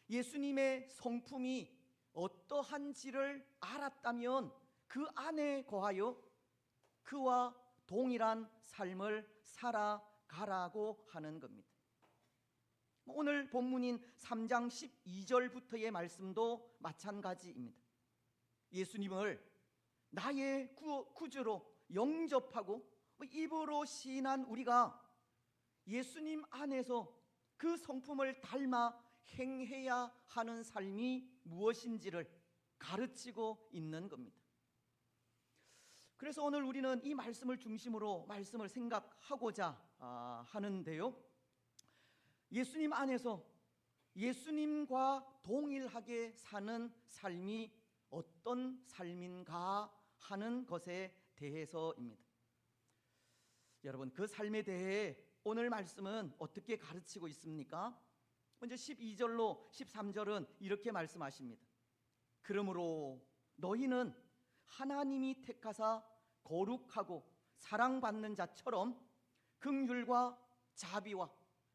예수님의 성품이 어떠한지를 알았다면 그 안에 거하여 그와 동일한 삶을 살아가라고 하는 겁니다. 오늘 본문인 3장 12절부터의 말씀도 마찬가지입니다. 예수님을 나의 구주로 영접하고 입으로 시인한 우리가 예수님 안에서 그 성품을 닮아 행해야 하는 삶이 무엇인지를 가르치고 있는 겁니다. 그래서 오늘 우리는 이 말씀을 중심으로 말씀을 생각하고자 하는데요. 예수님 안에서 예수님과 동일하게 사는 삶이 어떤 삶인가 하는 것에 대해서입니다. 여러분, 그 삶에 대해 오늘 말씀은 어떻게 가르치고 있습니까? 먼저 12절로 13절은 이렇게 말씀하십니다. 그러므로 너희는 하나님이 택하사 거룩하고 사랑받는 자처럼 긍휼과 자비와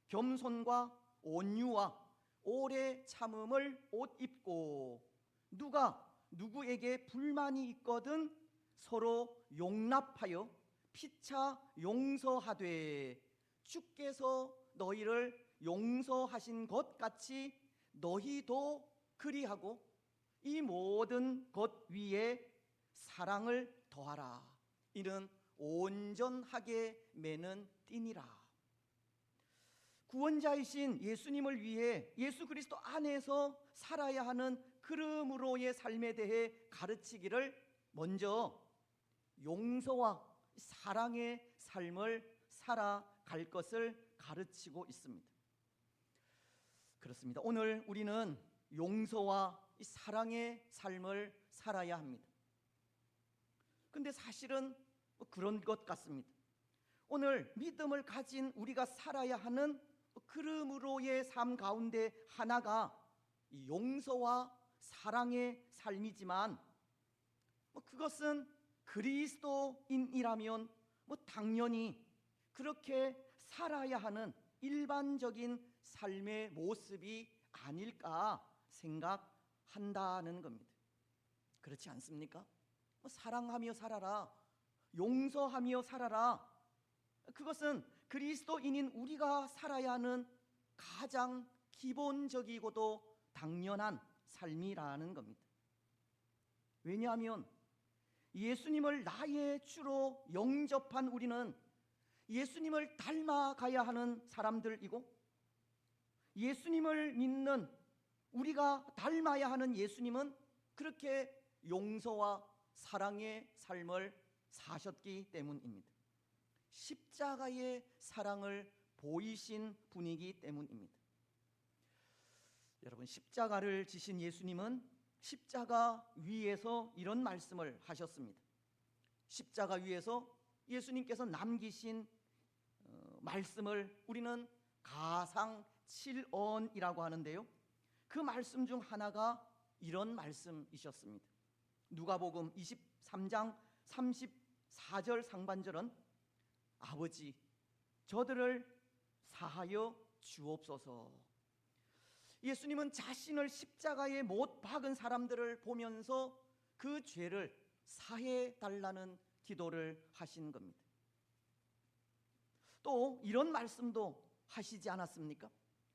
겸손과 온유와 오래 참음을 옷 입고 누가 누구에게 불만이 있거든 서로 용납하여 피차 용서하되 주께서 너희를 용서하신 것 같이 너희도 그리하고 이 모든 것 위에 사랑을 더하라. 이는 온전하게 매는 띠니라. 구원자이신 예수님을 위해 예수 그리스도 안에서 살아야 하는 그러므로의 삶에 대해 가르치기를 먼저 용서와 사랑의 삶을 살아갈 것을 가르치고 있습니다. 그렇습니다. 오늘 우리는 용서와 이 사랑의 삶을 살아야 합니다. 근데 사실은 그런 것 같습니다. 오늘 믿음을 가진 우리가 살아야 하는 그러므로의 삶 가운데 하나가 이 용서와 사랑의 삶이지만 그것은 그리스도인이라면 당연히 그렇게 살아야 하는 일반적인 삶의 모습이 아닐까 생각한다는 겁니다. 그렇지 않습니까? 사랑하며 살아라, 용서하며 살아라, 그것은 그리스도인인 우리가 살아야 하는 가장 기본적이고도 당연한 삶이라는 겁니다. 왜냐하면 예수님을 나의 주로 영접한 우리는 예수님을 닮아가야 하는 사람들이고, 예수님을 믿는 우리가 닮아야 하는 예수님은 그렇게 용서와 사랑의 삶을 사셨기 때문입니다. 십자가의 사랑을 보이신 분이기 때문입니다. 여러분, 십자가를 지신 예수님은 십자가 위에서 이런 말씀을 하셨습니다. 십자가 위에서 예수님께서 남기신 말씀을 우리는 가상 7언이라고 하는데요, 그 말씀 중 하나가 이런 말씀이셨습니다. 누가복음 23장 34절 상반절은 아버지, 저들을 사하여 주옵소서. 예수님은 자신을 십자가에 못 박은 사람들을 보면서 그 죄를 사해 달라는 기도를 하신 겁니다. 또 이런 말씀도 하시지 않았습니까?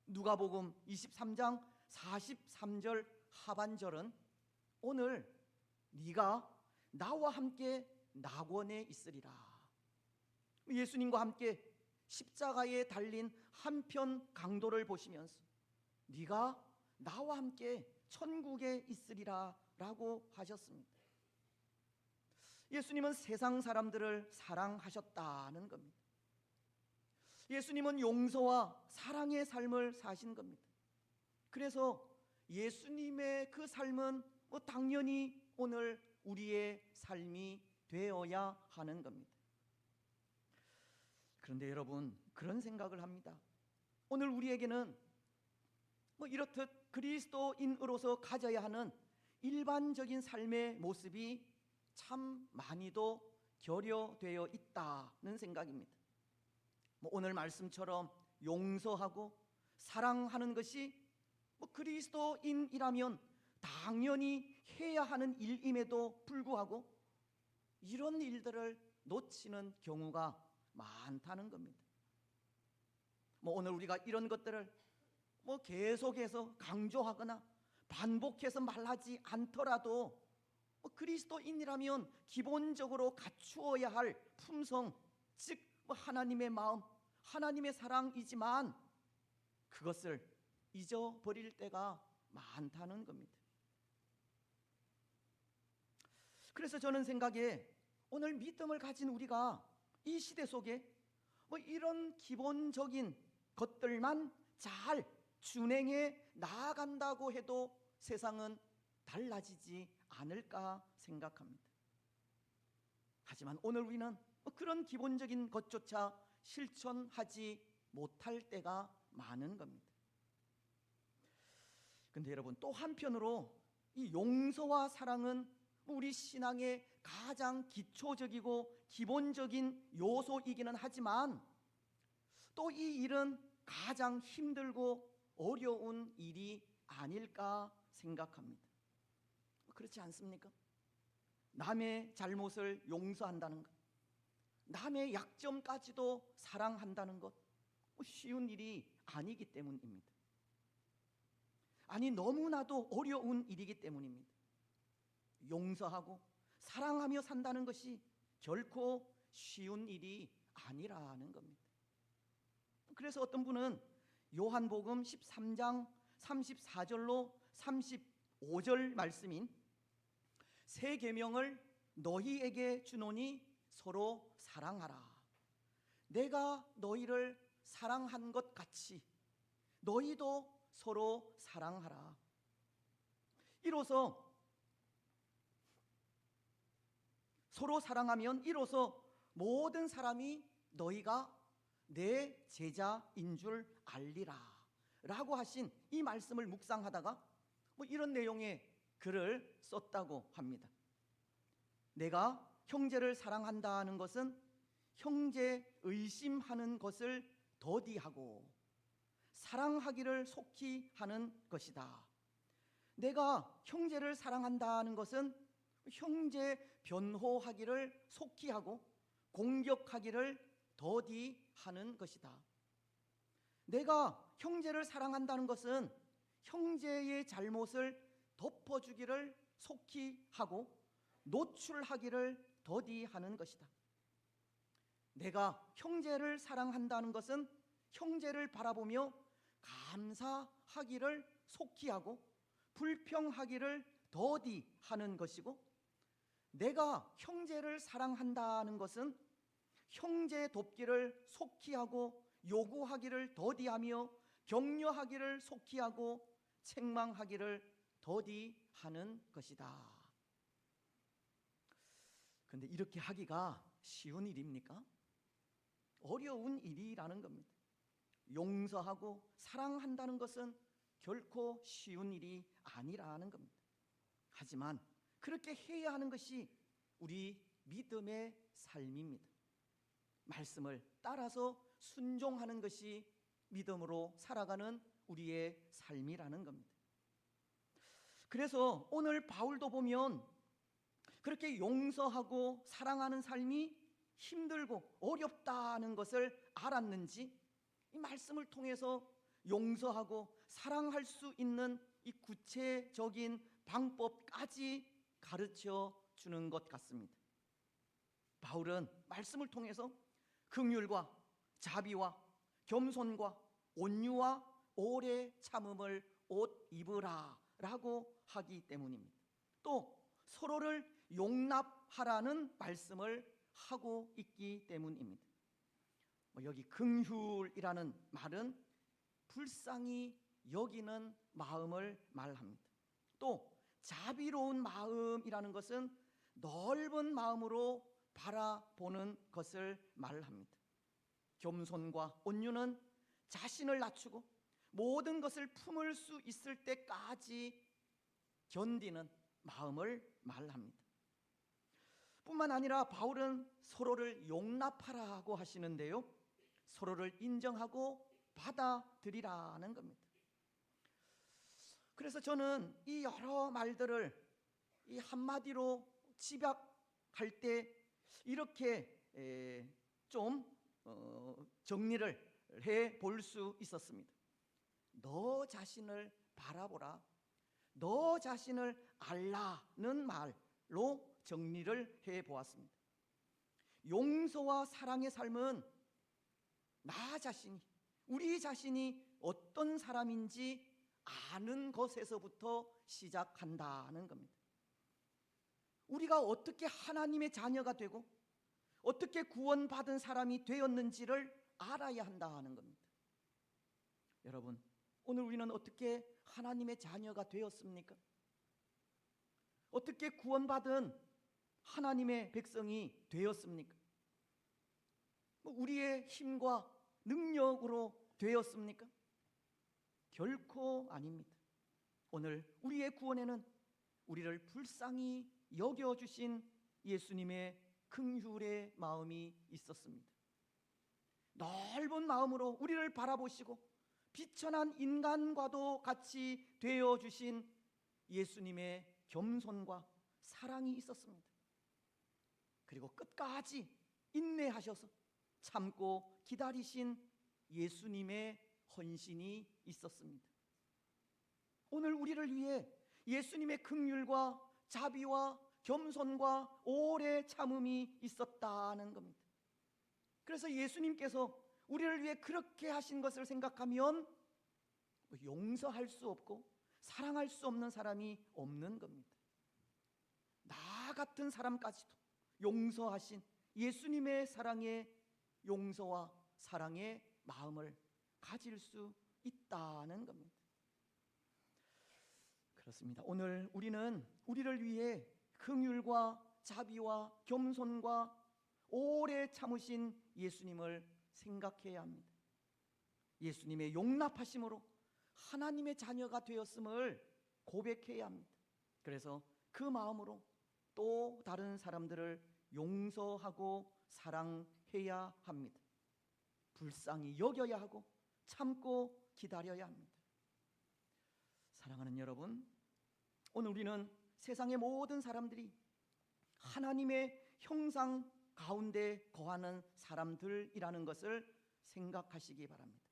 누가복음 23장 43절 하반절은 오늘 네가 나와 함께 낙원에 있으리라. 예수님과 함께 십자가에 달린 한편 강도를 보시면서 네가 나와 함께 천국에 있으리라 라고 하셨습니다. 예수님은 세상 사람들을 사랑하셨다는 겁니다. 예수님은 용서와 사랑의 삶을 사신 겁니다. 그래서 예수님의 그 삶은 당연히 오늘 우리의 삶이 되어야 하는 겁니다. 그런데 여러분, 그런 생각을 합니다. 오늘 우리에게는 이렇듯 그리스도인으로서 가져야 하는 일반적인 삶의 모습이 참 많이도 결여되어 있다는 생각입니다. 오늘 말씀처럼 용서하고 사랑하는 것이 그리스도인이라면 당연히 해야 하는 일임에도 불구하고 이런 일들을 놓치는 경우가 많다는 겁니다. 오늘 우리가 이런 것들을 계속해서 강조하거나 반복해서 말하지 않더라도 그리스도인이라면 기본적으로 갖추어야 할 품성, 즉 하나님의 마음, 하나님의 사랑이지만 그것을 잊어버릴 때가 많다는 겁니다. 그래서 저는 생각에 오늘 믿음을 가진 우리가 이 시대 속에 이런 기본적인 것들만 잘 준행해 나아간다고 해도 세상은 달라지지 않을까 생각합니다. 하지만 오늘 우리는 그런 기본적인 것조차 실천하지 못할 때가 많은 겁니다. 그런데 여러분, 또 한편으로 이 용서와 사랑은 우리 신앙의 가장 기초적이고 기본적인 요소이기는 하지만 또 이 일은 가장 힘들고 어려운 일이 아닐까 생각합니다. 그렇지 않습니까? 남의 잘못을 용서한다는 것, 남의 약점까지도 사랑한다는 것, 쉬운 일이 아니기 때문입니다. 아니, 너무나도 어려운 일이기 때문입니다. 용서하고 사랑하며 산다는 것이 결코 쉬운 일이 아니라는 겁니다. 그래서 어떤 분은 요한복음 13장 34절로 35절 말씀인 새 계명을 너희에게 주노니 서로 사랑하라. 내가 너희를 사랑한 것 같이 너희도 서로 사랑하라. 이로써 서로 사랑하면 이로써 모든 사람이 너희가 내 제자인 줄 알리라 라고 하신 이 말씀을 묵상하다가 이런 내용의 글을 썼다고 합니다. 내가 형제를 사랑한다는 것은 형제 의심하는 것을 더디하고 사랑하기를 속히 하는 것이다. 내가 형제를 사랑한다는 것은 형제 변호하기를 속히 하고 공격하기를 더디하는 것이다. 내가 형제를 사랑한다는 것은 형제의 잘못을 덮어주기를 속히 하고 노출하기를 더디하는 것이다. 내가 형제를 사랑한다는 것은 형제를 바라보며 감사하기를 속히 하고 불평하기를 더디하는 것이고, 내가 형제를 사랑한다는 것은 형제 돕기를 속히 하고 요구하기를 더디하며 격려하기를 속히 하고 책망하기를 더디하는 것이다. 그런데 이렇게 하기가 쉬운 일입니까? 어려운 일이라는 겁니다. 용서하고 사랑한다는 것은 결코 쉬운 일이 아니라는 겁니다. 하지만 그렇게 해야 하는 것이 우리 믿음의 삶입니다. 말씀을 따라서 순종하는 것이 믿음으로 살아가는 우리의 삶이라는 겁니다. 그래서 오늘 바울도 보면 그렇게 용서하고 사랑하는 삶이 힘들고 어렵다는 것을 알았는지 이 말씀을 통해서 용서하고 사랑할 수 있는 이 구체적인 방법까지 가르쳐 주는 것 같습니다. 바울은 말씀을 통해서 긍휼과 자비와 겸손과 온유와 오래 참음을 옷 입으라 라고 하기 때문입니다. 또 서로를 용납하라는 말씀을 하고 있기 때문입니다. 여기 긍휼이라는 말은 불쌍히 여기는 마음을 말합니다. 또 자비로운 마음이라는 것은 넓은 마음으로 바라보는 것을 말합니다. 겸손과 온유는 자신을 낮추고 모든 것을 품을 수 있을 때까지 견디는 마음을 말합니다. 뿐만 아니라 바울은 서로를 용납하라고 하시는데요, 서로를 인정하고 받아들이라는 겁니다. 그래서 저는 이 여러 말들을 이 한마디로 집약할 때 이렇게 좀 정리를 해 볼 수 있었습니다. 너 자신을 바라보라, 너 자신을 알라는 말로 정리를 해 보았습니다. 용서와 사랑의 삶은 나 자신이, 우리 자신이 어떤 사람인지 아는 것에서부터 시작한다는 겁니다. 우리가 어떻게 하나님의 자녀가 되고 어떻게 구원받은 사람이 되었는지를 알아야 한다는 겁니다. 여러분, 오늘 우리는 어떻게 하나님의 자녀가 되었습니까? 어떻게 구원받은 하나님의 백성이 되었습니까? 우리의 힘과 능력으로 되었습니까? 결코 아닙니다. 오늘 우리의 구원에는 우리를 불쌍히 여겨주신 예수님의 긍휼의 마음이 있었습니다. 넓은 마음으로 우리를 바라보시고 비천한 인간과도 같이 되어주신 예수님의 겸손과 사랑이 있었습니다. 그리고 끝까지 인내하셔서 참고 기다리신 예수님의 헌신이 있었습니다. 오늘 우리를 위해 예수님의 긍휼과 자비와 겸손과 오래 참음이 있었다는 겁니다. 그래서 예수님께서 우리를 위해 그렇게 하신 것을 생각하면 용서할 수 없고 사랑할 수 없는 사람이 없는 겁니다. 나 같은 사람까지도 용서하신 예수님의 사랑의 용서와 사랑의 마음을 가질 수 있다는 겁니다. 그렇습니다. 오늘 우리는 우리를 위해 긍휼과 자비와 겸손과 오래 참으신 예수님을 생각해야 합니다. 예수님의 용납하심으로 하나님의 자녀가 되었음을 고백해야 합니다. 그래서 그 마음으로 또 다른 사람들을 용서하고 사랑해야 합니다. 불쌍히 여겨야 하고 참고 기다려야 합니다. 사랑하는 여러분, 오늘 우리는 세상의 모든 사람들이 하나님의 형상 가운데 거하는 사람들이라는 것을 생각하시기 바랍니다.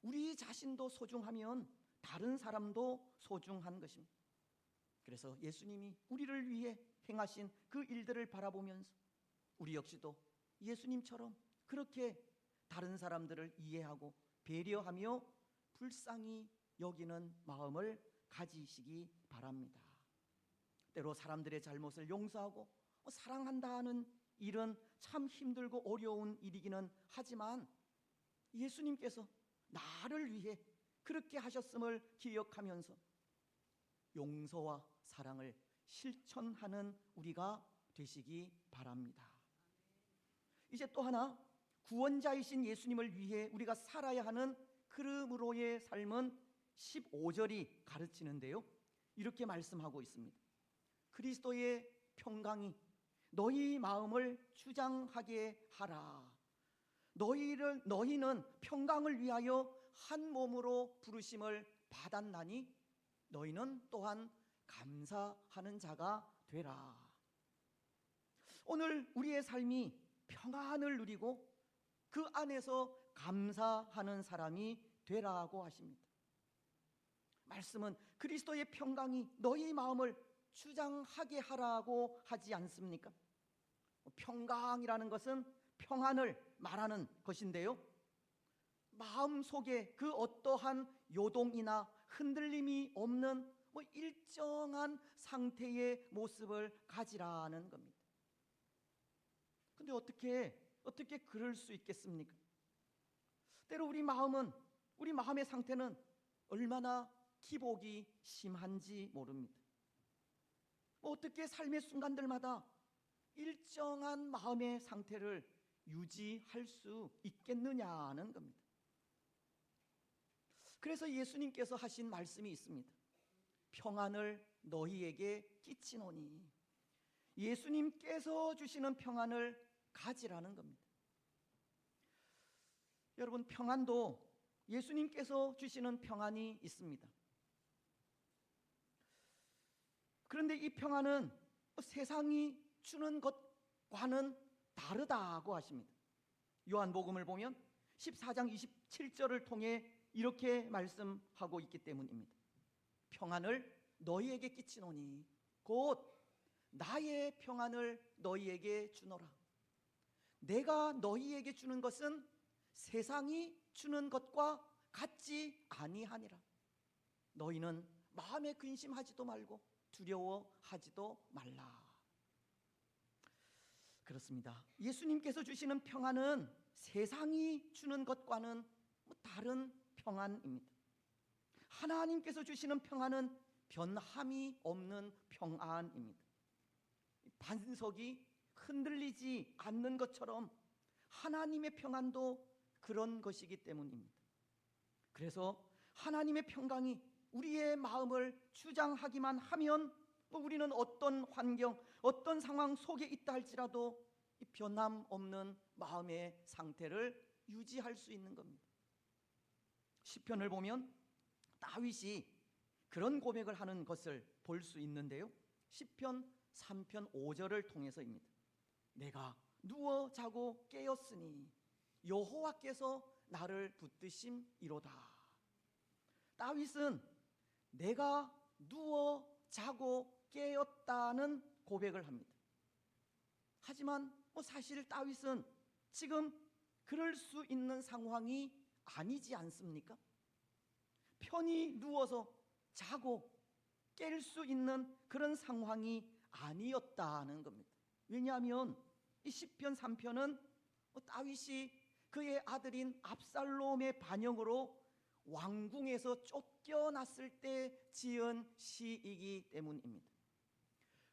우리 자신도 소중하면 다른 사람도 소중한 것입니다. 그래서 예수님이 우리를 위해 행하신 그 일들을 바라보면서 우리 역시도 예수님처럼 그렇게 다른 사람들을 이해하고 배려하며 불쌍히 여기는 마음을 가지시기 바랍니다. 때로 사람들의 잘못을 용서하고 사랑한다는 일은 참 힘들고 어려운 일이기는 하지만 예수님께서 나를 위해 그렇게 하셨음을 기억하면서 용서와 사랑을 실천하는 우리가 되시기 바랍니다. 이제 또 하나, 구원자이신 예수님을 위해 우리가 살아야 하는 그름으로의 삶은 15절이 가르치는데요, 이렇게 말씀하고 있습니다. 그리스도의 평강이 너희 마음을 주장하게 하라. 너희는 평강을 위하여 한 몸으로 부르심을 받았나니 너희는 또한 감사하는 자가 되라. 오늘 우리의 삶이 평안을 누리고 그 안에서 감사하는 사람이 되라고 하십니다. 말씀은 그리스도의 평강이 너희 마음을 주장하게 하라고 하지 않습니까? 평강이라는 것은 평안을 말하는 것인데요, 마음속에 그 어떠한 요동이나 흔들림이 없는 일정한 상태의 모습을 가지라는 겁니다. 근데 어떻게 그럴 수 있겠습니까? 때로 우리 마음의 상태는 얼마나 기복이 심한지 모릅니다. 어떻게 삶의 순간들마다 일정한 마음의 상태를 유지할 수 있겠느냐는 겁니다. 그래서 예수님께서 하신 말씀이 있습니다. 평안을 너희에게 끼치노니, 예수님께서 주시는 평안을 가지라는 겁니다. 여러분, 평안도 예수님께서 주시는 평안이 있습니다. 그런데 이 평안은 세상이 주는 것과는 다르다고 하십니다. 요한복음을 보면 14장 27절을 통해 이렇게 말씀하고 있기 때문입니다. 평안을 너희에게 끼치노니 곧 나의 평안을 너희에게 주노라. 내가 너희에게 주는 것은 세상이 주는 것과 같지 아니하니라. 너희는 마음에 근심하지도 말고 두려워하지도 말라. 그렇습니다. 예수님께서 주시는 평안은 세상이 주는 것과는 다른 평안입니다. 하나님께서 주시는 평안은 변함이 없는 평안입니다. 반석이 흔들리지 않는 것처럼 하나님의 평안도 그런 것이기 때문입니다. 그래서 하나님의 평강이 우리의 마음을 주장하기만 하면 우리는 어떤 환경, 어떤 상황 속에 있다 할지라도 변함없는 마음의 상태를 유지할 수 있는 겁니다. 시편을 보면 다윗이 그런 고백을 하는 것을 볼 수 있는데요, 시편 3편 5절을 통해서입니다. 내가 누워 자고 깨었으니 여호와께서 나를 붙드심이로다. 다윗은 내가 누워 자고 깨었다는 고백을 합니다. 하지만 사실 다윗은 지금 그럴 수 있는 상황이 아니지 않습니까? 편히 누워서 자고 깰 수 있는 그런 상황이 아니었다는 겁니다. 왜냐하면 이 시편 3편은 다윗이 그의 아들인 압살롬의 반역으로 왕궁에서 쫓겨났을 때 지은 시이기 때문입니다.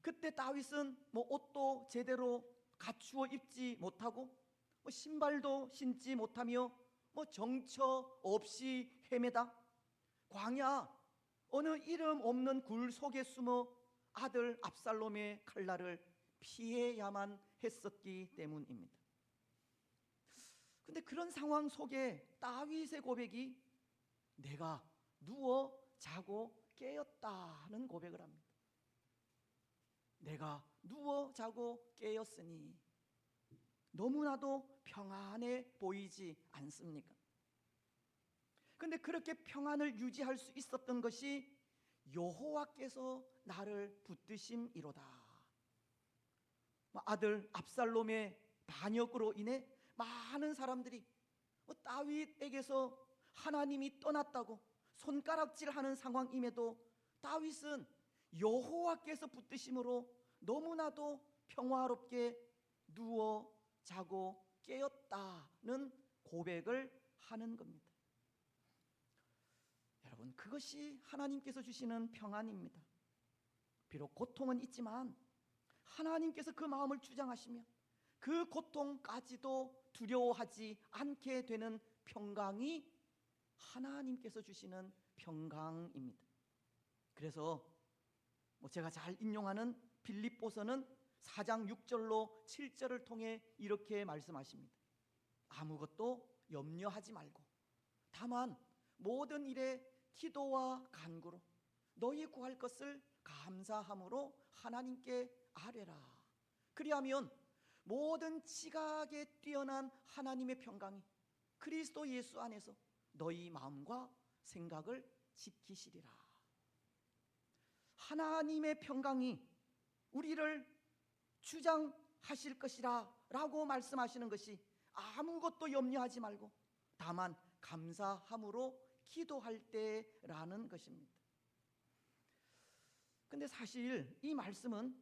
그때 다윗은 옷도 제대로 갖추어 입지 못하고 신발도 신지 못하며 정처 없이 헤매다 광야 어느 이름 없는 굴 속에 숨어 아들 압살롬의 칼날을 피해야만 했었기 때문입니다. 근데 그런 상황 속에 다윗의 고백이 내가 누워 자고 깨었다는 고백을 합니다. 내가 누워 자고 깨었으니 너무나도 평안해 보이지 않습니까? 근데 그렇게 평안을 유지할 수 있었던 것이 여호와께서 나를 붙드심이로다. 아들 압살롬의 반역으로 인해 많은 사람들이 다윗에게서 하나님이 떠났다고 손가락질하는 상황임에도 다윗은 여호와께서 붙드심으로 너무나도 평화롭게 누워 자고 깨었다는 고백을 하는 겁니다. 여러분, 그것이 하나님께서 주시는 평안입니다. 비록 고통은 있지만 하나님께서 그 마음을 주장하시면 그 고통까지도 두려워하지 않게 되는 평강이 하나님께서 주시는 평강입니다. 그래서 제가 잘 인용하는 빌립보서는 4장 6절로 7절을 통해 이렇게 말씀하십니다. 아무것도 염려하지 말고 다만 모든 일에 기도와 간구로 너희 구할 것을 감사함으로 하나님께 아뢰라. 그리하면 모든 지각에 뛰어난 하나님의 평강이 그리스도 예수 안에서 너희 마음과 생각을 지키시리라. 하나님의 평강이 우리를 주장하실 것이라 라고 말씀하시는 것이 아무것도 염려하지 말고 다만 감사함으로 기도할 때라는 것입니다. 근데 사실 이 말씀은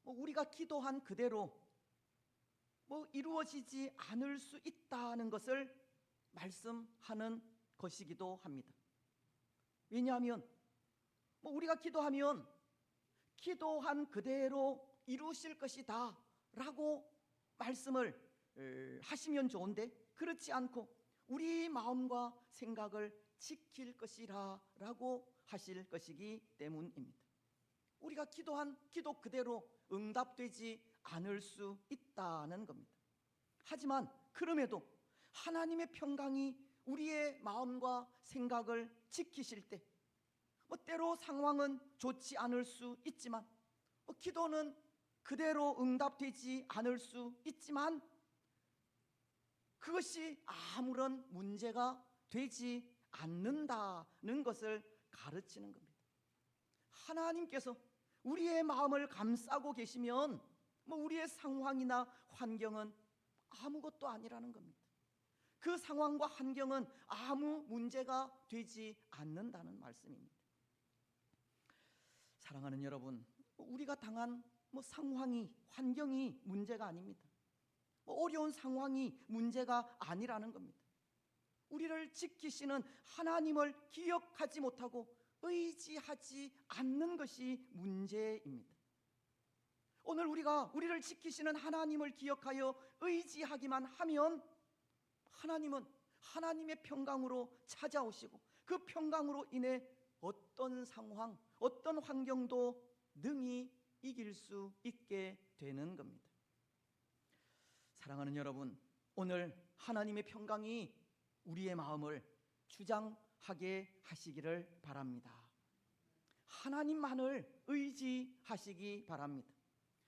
우리가 기도한 그대로 이루어지지 않을 수 있다는 것을 말씀하는 것이기도 합니다. 왜냐하면 우리가 기도하면 기도한 그대로 이루실 것이다 라고 말씀을 하시면 좋은데 그렇지 않고 우리 마음과 생각을 지킬 것이라 라고 하실 것이기 때문입니다. 우리가 기도한 기도 그대로 응답되지 않을 수 있다는 겁니다. 하지만 그럼에도 하나님의 평강이 우리의 마음과 생각을 지키실 때 때로 상황은 좋지 않을 수 있지만 기도는 그대로 응답되지 않을 수 있지만 그것이 아무런 문제가 되지 않는다는 것을 가르치는 겁니다. 하나님께서 우리의 마음을 감싸고 계시면 우리의 상황이나 환경은 아무것도 아니라는 겁니다. 그 상황과 환경은 아무 문제가 되지 않는다는 말씀입니다. 사랑하는 여러분, 우리가 당한 상황이 환경이 문제가 아닙니다. 어려운 상황이 문제가 아니라는 겁니다. 우리를 지키시는 하나님을 기억하지 못하고 의지하지 않는 것이 문제입니다. 오늘 우리가 우리를 지키시는 하나님을 기억하여 의지하기만 하면 하나님은 하나님의 평강으로 찾아오시고 그 평강으로 인해 어떤 상황, 어떤 환경도 능히 이길 수 있게 되는 겁니다. 사랑하는 여러분, 오늘 하나님의 평강이 우리의 마음을 주장하게 하시기를 바랍니다. 하나님만을 의지하시기 바랍니다.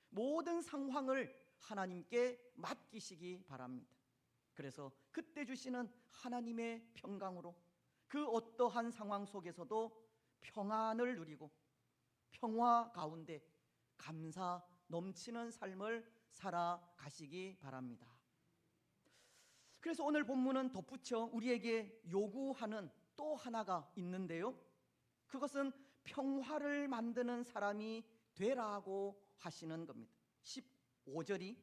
모든 상황을 하나님께 맡기시기 바랍니다. 그래서 그때 주시는 하나님의 평강으로 그 어떠한 상황 속에서도 평안을 누리고 평화 가운데 감사 넘치는 삶을 살아가시기 바랍니다. 그래서 오늘 본문은 덧붙여 우리에게 요구하는 또 하나가 있는데요. 그것은 평화를 만드는 사람이 되라고 하시는 겁니다. 15절이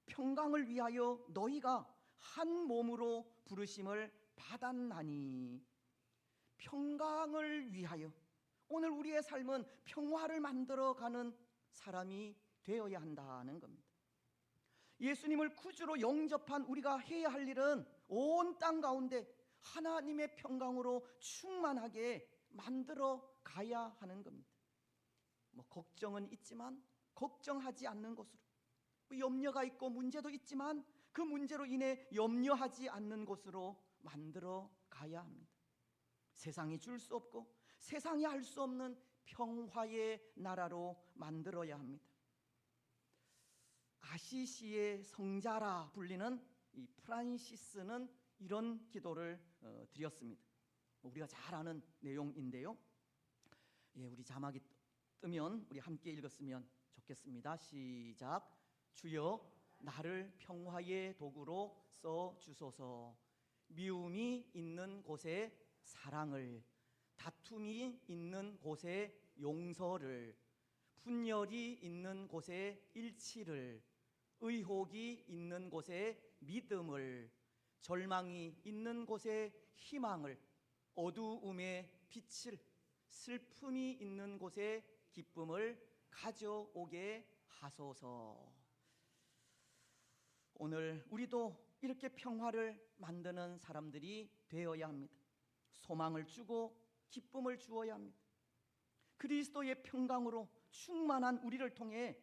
평강을 위하여 너희가 한 몸으로 부르심을 받았나니. 평강을 위하여 오늘 우리의 삶은 평화를 만들어가는 사람이 되어야 한다는 겁니다. 예수님을 구주로 영접한 우리가 해야 할 일은 온 땅 가운데 하나님의 평강으로 충만하게 만들어 가야 하는 겁니다. 걱정은 있지만 걱정하지 않는 곳으로, 염려가 있고 문제도 있지만 그 문제로 인해 염려하지 않는 곳으로 만들어 가야 합니다. 세상이 줄 수 없고 세상이 할 수 없는 평화의 나라로 만들어야 합니다. 아시시의 성자라 불리는 이 프란시스는 이런 기도를 드렸습니다. 우리가 잘 아는 내용인데요. 우리 자막이 뜨면 우리 함께 읽었으면 좋겠습니다. 시작. 주여 나를 평화의 도구로 써 주소서. 미움이 있는 곳에 사랑을, 다툼이 있는 곳에 용서를, 분열이 있는 곳에 일치를, 의혹이 있는 곳에 믿음을, 절망이 있는 곳에 희망을, 어두움에 빛을, 슬픔이 있는 곳에 기쁨을 가져오게 하소서. 오늘 우리도 이렇게 평화를 만드는 사람들이 되어야 합니다. 소망을 주고 기쁨을 주어야 합니다. 그리스도의 평강으로 충만한 우리를 통해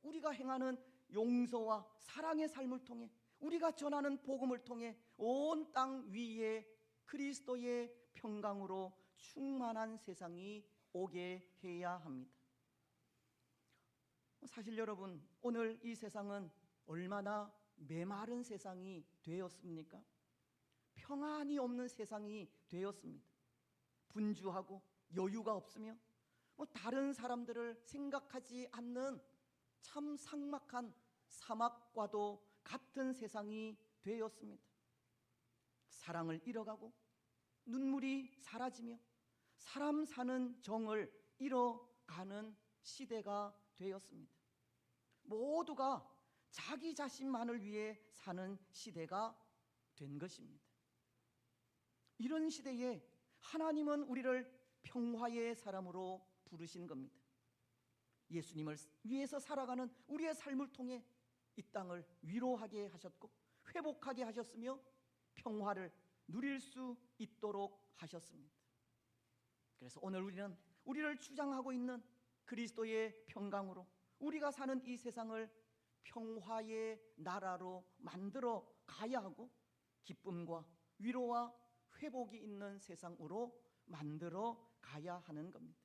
우리가 행하는 용서와 사랑의 삶을 통해 우리가 전하는 복음을 통해 온 땅 위에 그리스도의 평강으로 충만한 세상이 오게 해야 합니다. 사실 여러분, 오늘 이 세상은 얼마나 메마른 세상이 되었습니까? 평안이 없는 세상이 되었습니다. 분주하고 여유가 없으며 다른 사람들을 생각하지 않는 참 삭막한 사막과도 같은 세상이 되었습니다. 사랑을 잃어가고 눈물이 사라지며 사람 사는 정을 잃어가는 시대가 되었습니다. 모두가 자기 자신만을 위해 사는 시대가 된 것입니다. 이런 시대에 하나님은 우리를 평화의 사람으로 부르신 겁니다. 예수님을 위해서 살아가는 우리의 삶을 통해 이 땅을 위로하게 하셨고 회복하게 하셨으며 평화를 누릴 수 있도록 하셨습니다. 그래서 오늘 우리는 우리를 주장하고 있는 그리스도의 평강으로 우리가 사는 이 세상을 평화의 나라로 만들어 가야 하고 기쁨과 위로와 회복이 있는 세상으로 만들어 가야 하는 겁니다.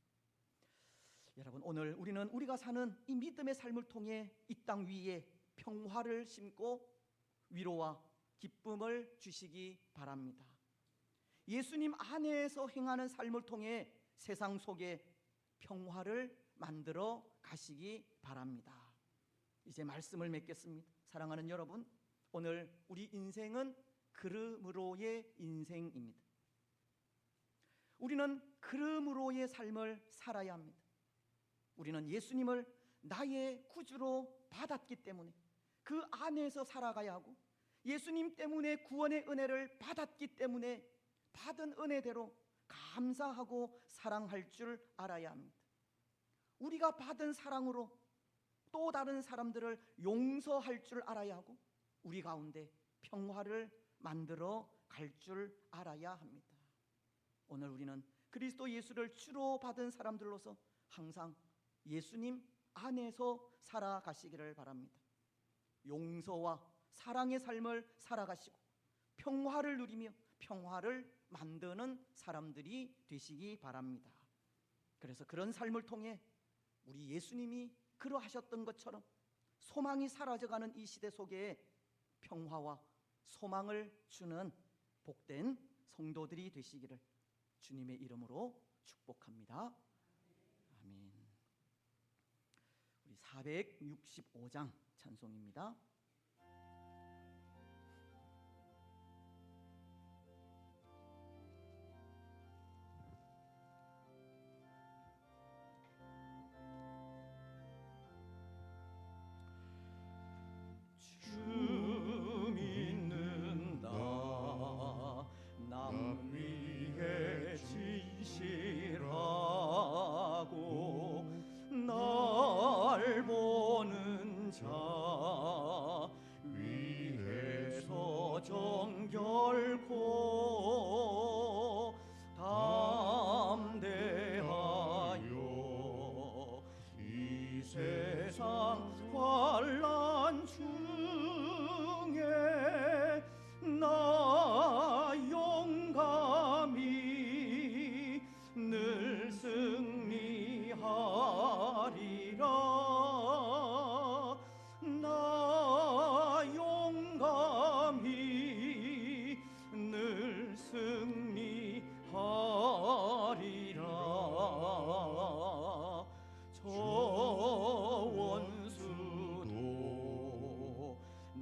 여러분, 오늘 우리는 우리가 사는 이 믿음의 삶을 통해 이 땅 위에 평화를 심고 위로와 기쁨을 주시기 바랍니다. 예수님 안에서 행하는 삶을 통해 세상 속에 평화를 만들어 가시기 바랍니다. 이제 말씀을 맺겠습니다. 사랑하는 여러분, 오늘 우리 인생은 그름으로의 인생입니다. 우리는 그름으로의 삶을 살아야 합니다. 우리는 예수님을 나의 구주로 받았기 때문에 그 안에서 살아가야 하고 예수님 때문에 구원의 은혜를 받았기 때문에 받은 은혜대로 감사하고 사랑할 줄 알아야 합니다. 우리가 받은 사랑으로 또 다른 사람들을 용서할 줄 알아야 하고 우리 가운데 평화를 만들어 갈 줄 알아야 합니다. 오늘 우리는 그리스도 예수를 주로 받은 사람들로서 항상 예수님 안에서 살아가시기를 바랍니다. 용서와 사랑의 삶을 살아가시고 평화를 누리며 평화를 만드는 사람들이 되시기 바랍니다. 그래서 그런 삶을 통해 우리 예수님이 그러하셨던 것처럼 소망이 사라져가는 이 시대 속에 평화와 소망을 주는 복된 성도들이 되시기를 주님의 이름으로 축복합니다. 아멘. 우리 465장 찬송입니다. 주 믿는다 나 옳고 담대하여 이 세상 환난 중에 나 용감히 늘 승리하리라. 나 용감히 늘 승리하리라. 저 원수도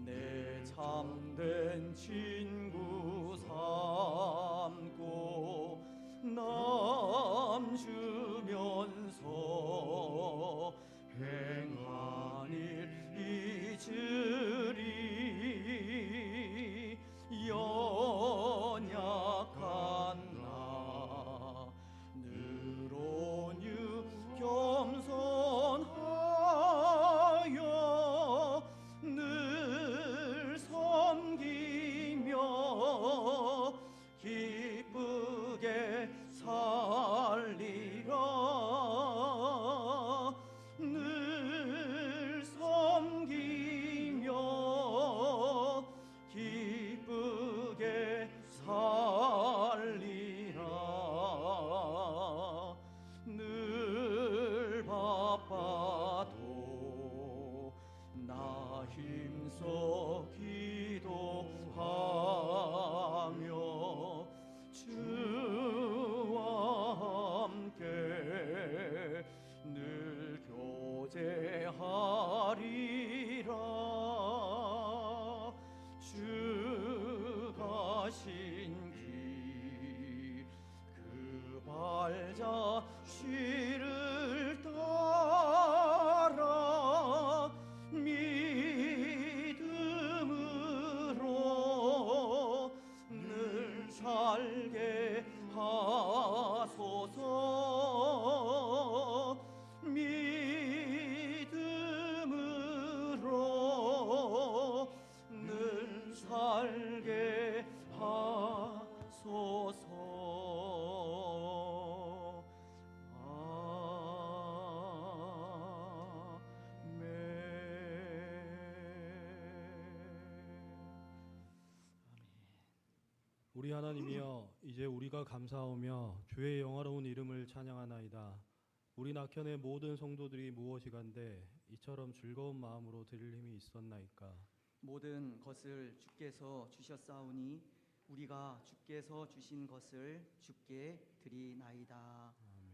내 참된 친구 삼고 남주면서 행한 일 잊으리. 연약한 나 늘 온유 겸손하여 늘 섬기며 기쁘게 살리라. 늘 섬기며 기쁘게 살리라. 늘 바빠도 나 힘써 기도하며 주와 함께 늘 교제하리라. 주 가신 길 그 발자취를 따라 믿음으로 늘 살게 하소서. 믿음으로 늘 살게 하소서. 우리 하나님이여, 이제 우리가 감사하며 주의 영화로운 이름을 찬양하나이다. 우리 낙현의 모든 성도들이 무엇이간데 이처럼 즐거운 마음으로 드릴 힘이 있었나이까. 모든 것을 주께서 주셨사오니 우리가 주께서 주신 것을 주께 드리나이다. 아멘.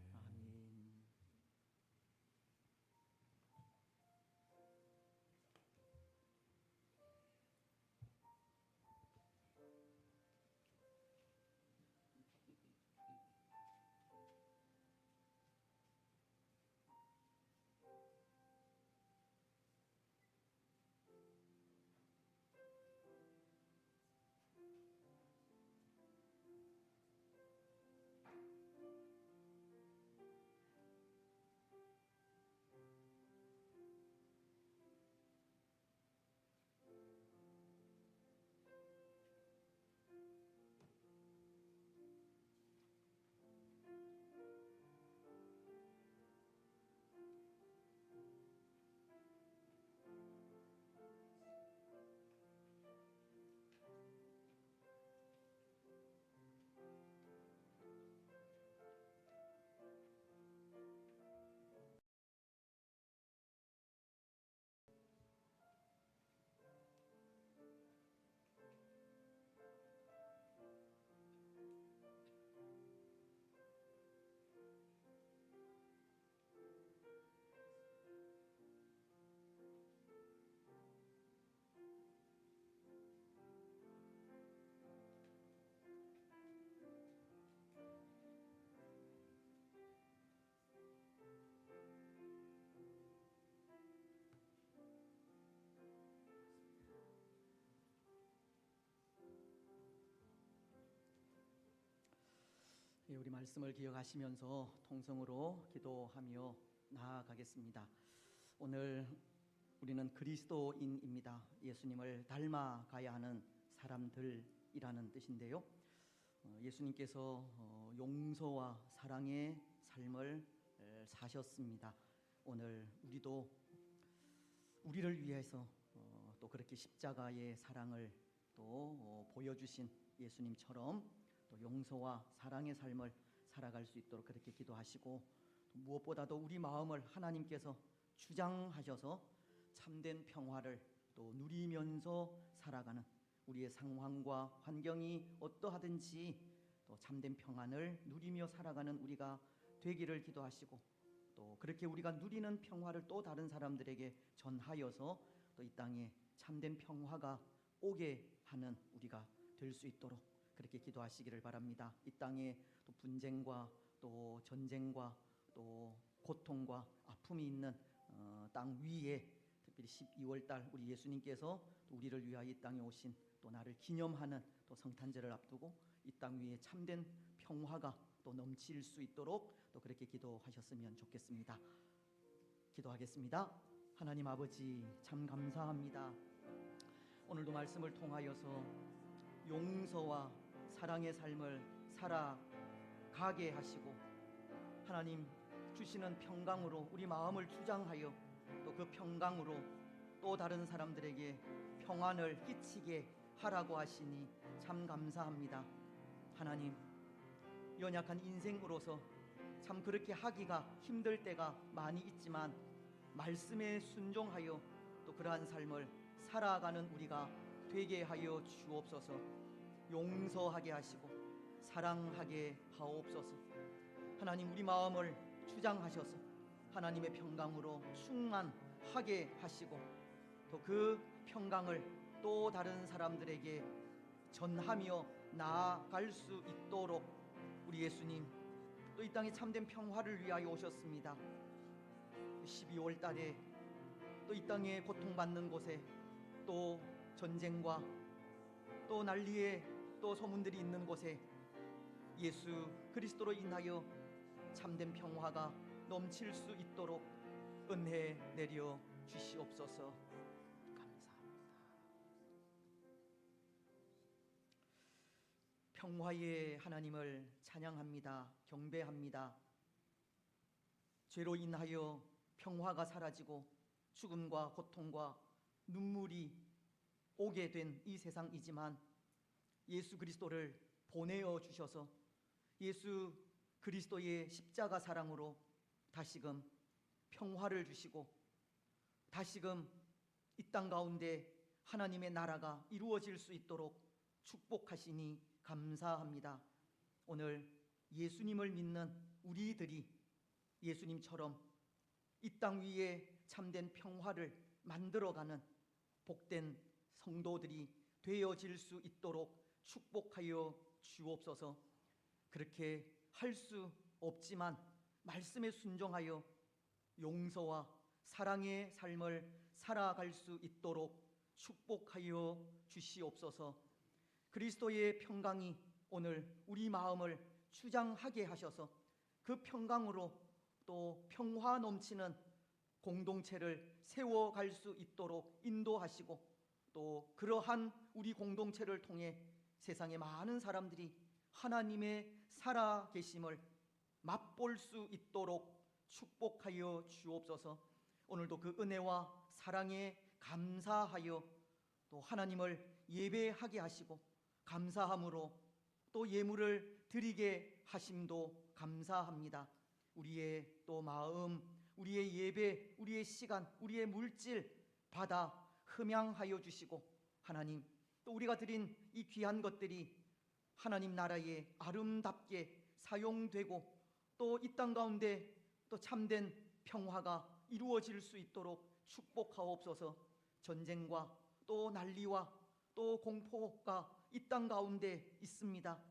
우리 말씀을 기억하시면서 통성으로 기도하며 나아가겠습니다. 오늘 우리는 그리스도인입니다. 예수님을 닮아가야 하는 사람들입니다. 삶이라는 뜻인데요. 예수님께서 용서와 사랑의 삶을 사셨습니다. 오늘 우리도 우리를 위해서 또 그렇게 십자가의 사랑을 또 보여주신 예수님처럼 또 용서와 사랑의 삶을 살아갈 수 있도록 그렇게 기도하시고, 또 무엇보다도 우리 마음을 하나님께서 주장하셔서 참된 평화를 또 누리면서 살아가는, 우리의 상황과 환경이 어떠하든지 또 참된 평안을 누리며 살아가는 우리가 되기를 기도하시고, 또 그렇게 우리가 누리는 평화를 또 다른 사람들에게 전하여서 또 이 땅에 참된 평화가 오게 하는 우리가 될 수 있도록 그렇게 기도하시기를 바랍니다. 이 땅에 또 분쟁과 또 전쟁과 또 고통과 아픔이 있는 땅 위에, 특별히 12월 달 우리 예수님께서 또 우리를 위하여 이 땅에 오신 또 나를 기념하는 또 성탄절을 앞두고 이 땅 위에 참된 평화가 또 넘칠 수 있도록 또 그렇게 기도하셨으면 좋겠습니다. 기도하겠습니다. 하나님 아버지, 참 감사합니다. 오늘도 말씀을 통하여서 용서와 사랑의 삶을 살아가게 하시고, 하나님 주시는 평강으로 우리 마음을 주장하여 또 그 평강으로 또 다른 사람들에게 평안을 끼치게 하라고 하시니 참 감사합니다. 하나님, 연약한 인생으로서 참 그렇게 하기가 힘들 때가 많이 있지만 말씀에 순종하여 또 그러한 삶을 살아가는 우리가 되게 하여 주옵소서. 용서하게 하시고 사랑하게 하옵소서. 하나님, 우리 마음을 주장하셔서 하나님의 평강으로 충만하게 하시고 또 그 평강을 또 다른 사람들에게 전하며 나아갈 수 있도록, 우리 예수님 또 이 땅에 참된 평화를 위하여 오셨습니다. 12월 달에 또 이 땅에 고통받는 곳에 또 전쟁과 또 난리의 또 소문들이 있는 곳에 예수 그리스도로 인하여 참된 평화가 넘칠 수 있도록 은혜 내려 주시옵소서. 감사합니다. 평화의 하나님을 찬양합니다. 경배합니다. 죄로 인하여 평화가 사라지고 죽음과 고통과 눈물이 오게 된 이 세상이지만 예수 그리스도를 보내어 주셔서 예수 그리스도의 십자가 사랑으로 다시금 평화를 주시고 다시금 이 땅 가운데 하나님의 나라가 이루어질 수 있도록 축복하시니 감사합니다. 오늘 예수님을 믿는 우리들이 예수님처럼 이 땅 위에 참된 평화를 만들어가는 복된 성도들이 되어질 수 있도록 축복하여 주옵소서. 그렇게 할 수 없지만 말씀에 순종하여 용서와 사랑의 삶을 살아갈 수 있도록 축복하여 주시옵소서. 그리스도의 평강이 오늘 우리 마음을 주장하게 하셔서 그 평강으로 또 평화 넘치는 공동체를 세워갈 수 있도록 인도하시고, 또 그러한 우리 공동체를 통해 세상의 많은 사람들이 하나님의 살아계심을 맛볼 수 있도록 축복하여 주옵소서. 오늘도 그 은혜와 사랑에 감사하여 또 하나님을 예배하게 하시고 감사함으로 또 예물을 드리게 하심도 감사합니다. 우리의 또 마음, 우리의 예배, 우리의 시간, 우리의 물질 받아 흠양하여 주시고, 하나님 또 우리가 드린 이 귀한 것들이 하나님 나라에 아름답게 사용되고 또 이 땅 가운데 또 참된 평화가 이루어질 수 있도록 축복하옵소서. 전쟁과 또 난리와 또 공포가 이 땅 가운데 있습니다.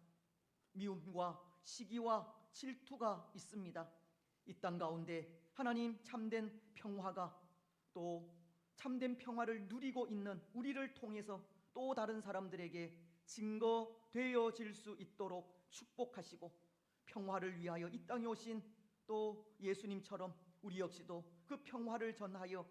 미움과 시기와 질투가 있습니다. 이 땅 가운데 하나님 참된 평화가 또 참된 평화를 누리고 있는 우리를 통해서 또 다른 사람들에게 증거되어질 수 있도록 축복하시고, 평화를 위하여 이 땅에 오신 또 예수님처럼 우리 역시도 그 평화를 전하여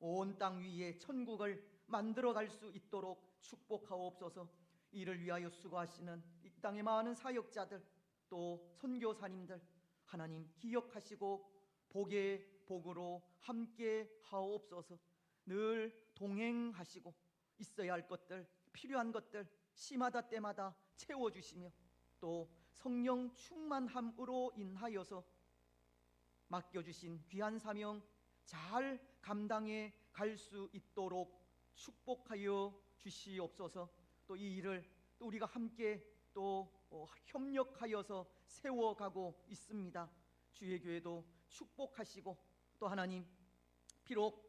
온 땅 위에 천국을 만들어갈 수 있도록 축복하옵소서. 이를 위하여 수고하시는 이 땅의 많은 사역자들 또 선교사님들 하나님 기억하시고 복의 복으로 함께 하옵소서. 늘 동행하시고 있어야 할 것들 필요한 것들 시마다 때마다 채워주시며 또 성령 충만함으로 인하여서 맡겨주신 귀한 사명 잘 감당해 갈 수 있도록 축복하여 주시옵소서. 또 이 일을 또 우리가 함께 또 협력하여서 세워가고 있습니다. 주의 교회도 축복하시고 또 하나님 비록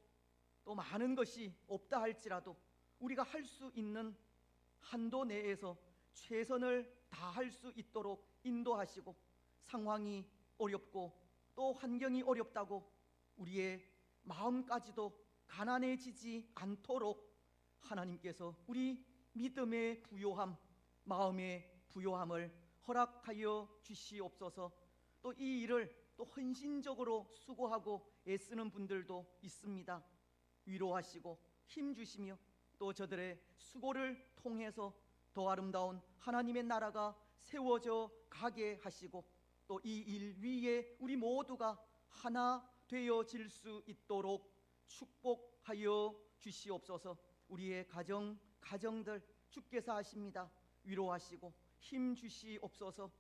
또 많은 것이 없다 할지라도 우리가 할 수 있는 한도 내에서 최선을 다할 수 있도록 인도하시고 상황이 어렵고 또 환경이 어렵다고 우리의 마음까지도 가난해지지 않도록 하나님께서 우리 믿음의 부요함, 마음의 부요함을 허락하여 주시옵소서. 또 이 일을 또 헌신적으로 수고하고 애쓰는 분들도 있습니다. 위로하시고 힘주시며 또 저들의 수고를 통해서 더 아름다운 하나님의 나라가 세워져 가게 하시고 또 이 일 위에 우리 모두가 하나 되어질 수 있도록 축복하여 주시옵소서. 우리의 가정들 주께서 하십니다. 위로하시고 힘 주시옵소서.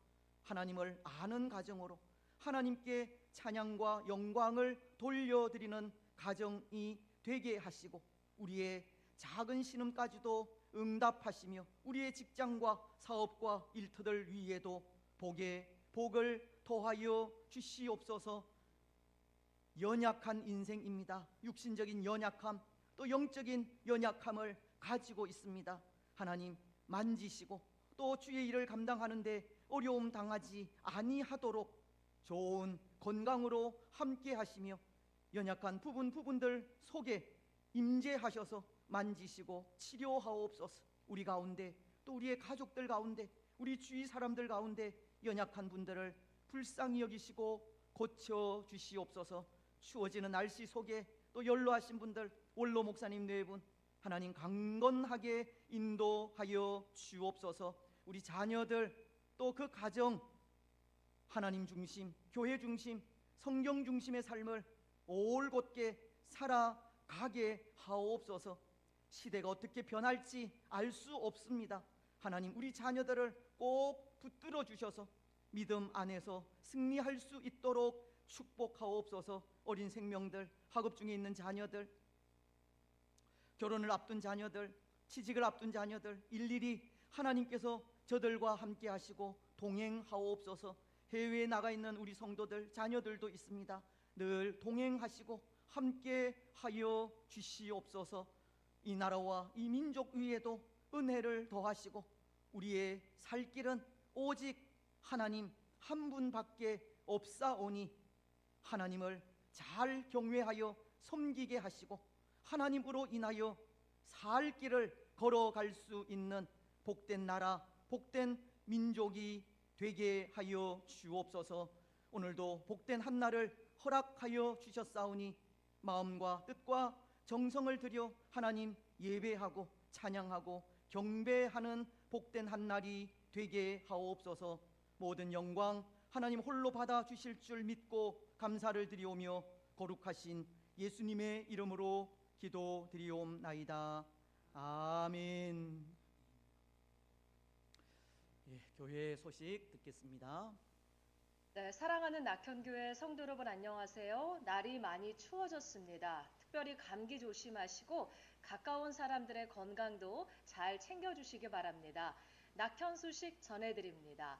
하나님을 아는 가정으로 하나님께 찬양과 영광을 돌려드리는 가정이 되게 하시고 우리의 작은 신음까지도 응답하시며 우리의 직장과 사업과 일터들 위에도 복을 더하여 주시옵소서. 연약한 인생입니다. 육신적인 연약함 또 영적인 연약함을 가지고 있습니다. 하나님 만지시고 또 주의 일을 감당하는데 어려움 당하지 아니하도록 좋은 건강으로 함께 하시며 연약한 부분들 속에 임재하셔서 만지시고 치료하옵소서. 우리 가운데 또 우리의 가족들 가운데 우리 주위 사람들 가운데 연약한 분들을 불쌍히 여기시고 고쳐 주시옵소서. 추워지는 날씨 속에 또 연로하신 분들 원로 목사님 네 분 하나님 강건하게 인도하여 주옵소서. 우리 자녀들 또 그 가정 하나님 중심, 교회 중심, 성경 중심의 삶을 올곧게 살아가게 하옵소서. 시대가 어떻게 변할지 알 수 없습니다. 하나님 우리 자녀들을 꼭 붙들어 주셔서 믿음 안에서 승리할 수 있도록 축복하옵소서. 어린 생명들, 학업 중에 있는 자녀들, 결혼을 앞둔 자녀들, 취직을 앞둔 자녀들 일일이 하나님께서 저들과 함께 하시고 동행하옵소서. 해외에 나가 있는 우리 성도들, 자녀들도 있습니다. 늘 동행하시고 함께 하여 주시옵소서. 이 나라와 이 민족 위에도 은혜를 더하시고 우리의 살 길은 오직 하나님 한 분밖에 없사오니 하나님을 잘 경외하여 섬기게 하시고 하나님으로 인하여 살 길을 걸어갈 수 있는 복된 나라, 복된 민족이 되게 하여 주옵소서. 오늘도 복된 한 날을 허락하여 주셨사오니 마음과 뜻과 정성을 들여 하나님 예배하고 찬양하고 경배하는 복된 한 날이 되게 하옵소서. 모든 영광 하나님 홀로 받아 주실 줄 믿고 감사를 드리오며 거룩하신 예수님의 이름으로 기도드리옵나이다. 아멘. 교회 소식 듣겠습니다. 네, 사랑하는 낙현교회 성도 여러분 안녕하세요. 날이 많이 추워졌습니다. 특별히 감기 조심하시고 가까운 사람들의 건강도 잘 챙겨주시기 바랍니다. 낙현 소식 전해드립니다.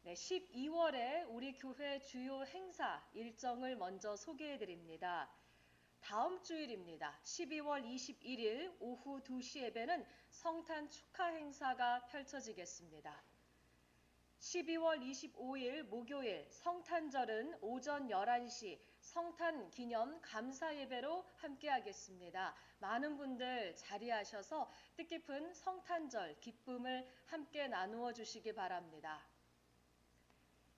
네, 12월에 우리 교회 주요 행사 일정을 먼저 소개해드립니다. 다음 주일입니다. 12월 21일 오후 2시 예배는 성탄 축하 행사가 펼쳐지겠습니다. 12월 25일 목요일 성탄절은 오전 11시 성탄 기념 감사 예배로 함께하겠습니다. 많은 분들 자리하셔서 뜻깊은 성탄절 기쁨을 함께 나누어 주시기 바랍니다.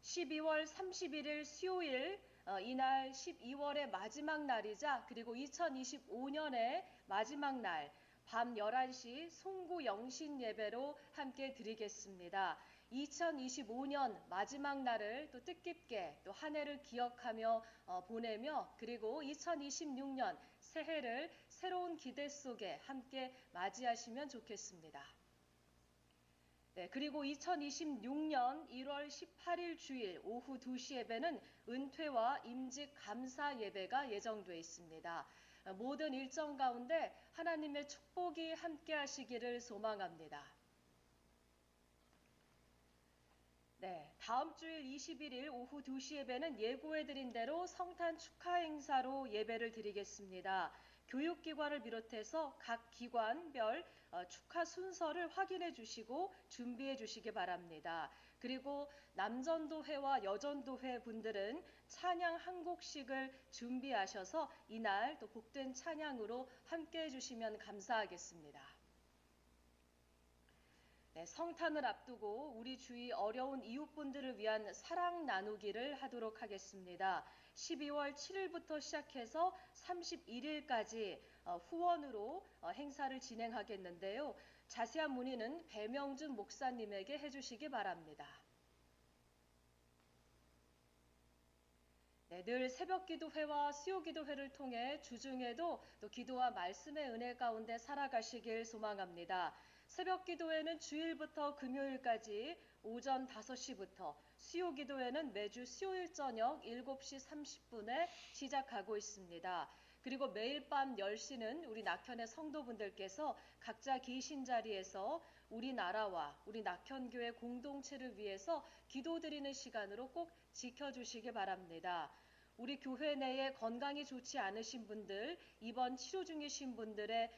12월 31일 수요일 이날 12월의 마지막 날이자 그리고 2025년의 마지막 날 밤 11시 송구 영신 예배로 함께 드리겠습니다. 2025년 마지막 날을 또 뜻깊게 또 한 해를 기억하며 보내며 그리고 2026년 새해를 새로운 기대 속에 함께 맞이하시면 좋겠습니다. 네, 그리고 2026년 1월 18일 주일 오후 2시 예배는 은퇴와 임직 감사 예배가 예정돼 있습니다. 모든 일정 가운데 하나님의 축복이 함께 하시기를 소망합니다. 네, 다음 주일 21일 오후 2시 예배는 예고해드린 대로 성탄 축하 행사로 예배를 드리겠습니다. 교육기관을 비롯해서 각 기관별 축하 순서를 확인해 주시고 준비해 주시기 바랍니다. 그리고 남전도회와 여전도회 분들은 찬양 한 곡씩을 준비하셔서 이날 또 복된 찬양으로 함께 해주시면 감사하겠습니다. 네, 성탄을 앞두고 우리 주위 어려운 이웃분들을 위한 사랑 나누기를 하도록 하겠습니다. 12월 7일부터 시작해서 31일까지 후원으로 행사를 진행하겠는데요. 자세한 문의는 배명준 목사님에게 해주시기 바랍니다. 네, 늘 새벽기도회와 수요기도회를 통해 주중에도 또 기도와 말씀의 은혜 가운데 살아가시길 소망합니다. 새벽기도회는 주일부터 금요일까지 오전 5시부터, 수요기도회는 매주 수요일 저녁 7시 30분에 시작하고 있습니다. 그리고 매일 밤 10시는 우리 낙현의 성도분들께서 각자 계신 자리에서 우리나라와 우리 낙현교회 공동체를 위해서 기도드리는 시간으로 꼭 지켜주시기 바랍니다. 우리 교회 내에 건강이 좋지 않으신 분들, 입원 치료 중이신 분들의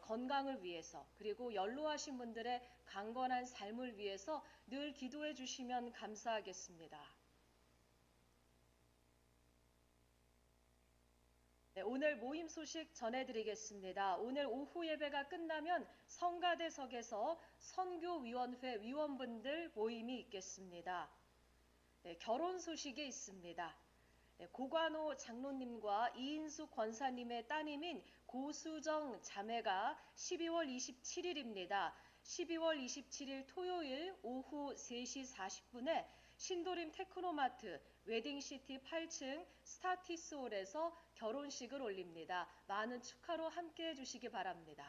건강을 위해서, 그리고 연로하신 분들의 강건한 삶을 위해서 늘 기도해 주시면 감사하겠습니다. 네, 오늘 모임 소식 전해드리겠습니다. 오늘 오후 예배가 끝나면 성가대석에서 선교위원회 위원분들 모임이 있겠습니다. 네, 결혼 소식이 있습니다. 네, 고관호 장로님과 이인숙 권사님의 따님인 고수정 자매가 12월 27일입니다. 12월 27일 토요일 오후 3시 40분에 신도림 테크노마트 웨딩시티 8층 스타티스홀에서 결혼식을 올립니다. 많은 축하로 함께 해주시기 바랍니다.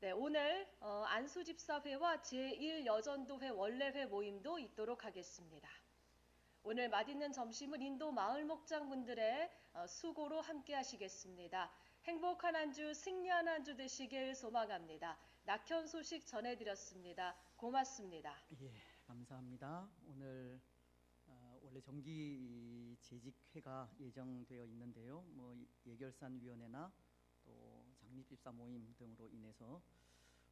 네, 오늘 안수집사회와 제1여전도회 원래회 모임도 있도록 하겠습니다. 오늘 맛있는 점심은 인도 마을 목장분들의 수고로 함께 하시겠습니다. 행복한 한 주, 승리한 한 주 되시길 소망합니다. 낙현 소식 전해드렸습니다. 고맙습니다. 예, 감사합니다. 오늘 원래 정기 재직회가 예정되어 있는데요. 예결산위원회나 또 장립집사 모임 등으로 인해서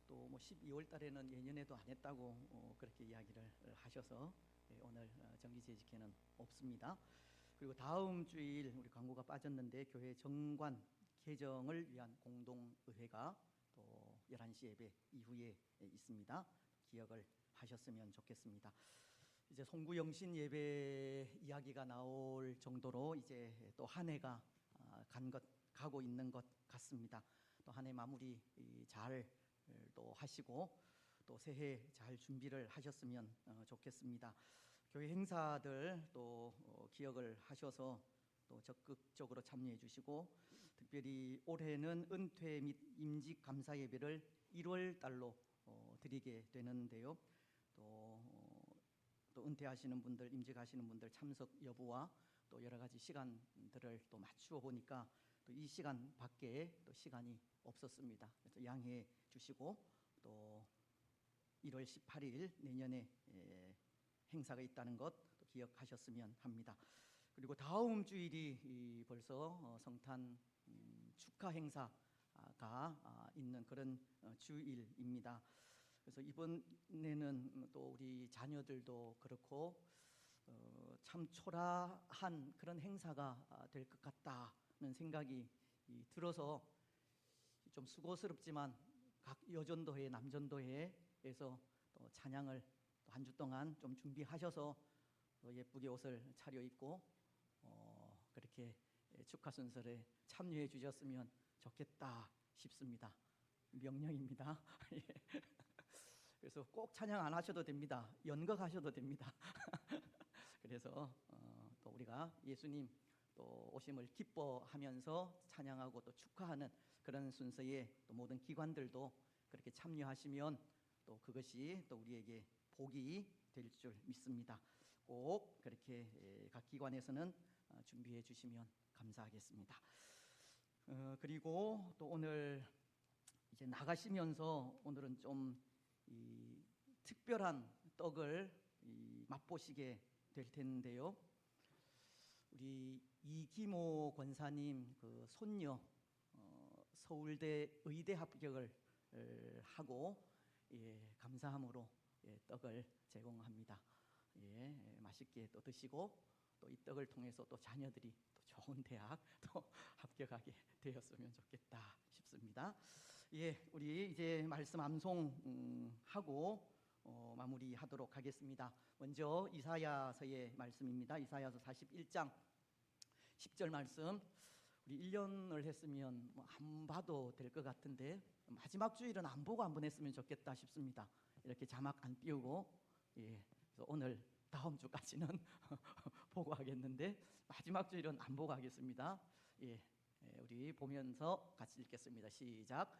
또 12월 달에는 예년에도 안 했다고 그렇게 이야기를 하셔서 오늘 정기 재직회는 없습니다. 그리고 다음 주일 우리 광고가 빠졌는데 교회 정관 개정을 위한 공동의회가 또 11시 예배 이후에 있습니다. 기억을 하셨으면 좋겠습니다. 이제 송구영신 예배 이야기가 나올 정도로 이제 또 한 해가 가고 있는 것 같습니다. 또 한 해 마무리 잘 또 하시고 또 새해 잘 준비를 하셨으면 좋겠습니다. 교회 행사들 또 기억을 하셔서 또 적극적으로 참여해 주시고 특별히 올해는 은퇴 및 임직 감사 예배를 1월 달로 드리게 되는데요. 또 은퇴하시는 분들, 임직하시는 분들 참석 여부와 또 여러 가지 시간들을 또 맞추어 보니까 또 이 시간 밖에 또 시간이 없었습니다. 그래서 양해해 주시고 또 1월 18일 내년에 행사가 있다는 것 또 기억하셨으면 합니다. 그리고 다음 주일이 벌써 성탄 축하 행사가 있는 그런 주일입니다. 그래서 이번에는 또 우리 자녀들도 그렇고 참 초라한 그런 행사가 될 것 같다는 생각이 들어서 좀 수고스럽지만 각 여전도회, 남전도회에서 또 찬양을 한 주 동안 좀 준비하셔서 또 예쁘게 옷을 차려입고 그렇게 축하 순서에 참여해 주셨으면 좋겠다 싶습니다. 명령입니다. 예. 그래서 꼭 찬양 안 하셔도 됩니다. 연극하셔도 됩니다. 그래서 또 우리가 예수님 또 오심을 기뻐하면서 찬양하고 또 축하하는 그런 순서에 또 모든 기관들도 그렇게 참여하시면 또 그것이 또 우리에게 복이 될 줄 믿습니다. 꼭 그렇게 각 기관에서는 준비해 주시면 감사하겠습니다. 그리고 또 오늘 이제 나가시면서 오늘은 좀 이 특별한 떡을 맛보시게 될 텐데요. 우리 이기모 권사님 그 손녀 서울대 의대 합격을 하고 감사함으로 떡을 제공합니다. 맛있게 또 드시고 또 이 떡을 통해서 또 자녀들이 또 좋은 대학 또 합격하게 되었으면 좋겠다 싶습니다. 우리 이제 말씀 암송하고 마무리하도록 하겠습니다. 먼저 이사야서의 말씀입니다. 이사야서 41장 10절 말씀. 우리 1년을 했으면 안 봐도 될 것 같은데 마지막 주일은 안 보고 한번 했으면 좋겠다 싶습니다. 이렇게 자막 안 띄우고 그래서 오늘 다음 주까지는 보고 하겠는데 마지막 주일은 안 보고 하겠습니다. 우리 보면서 같이 읽겠습니다. 시작.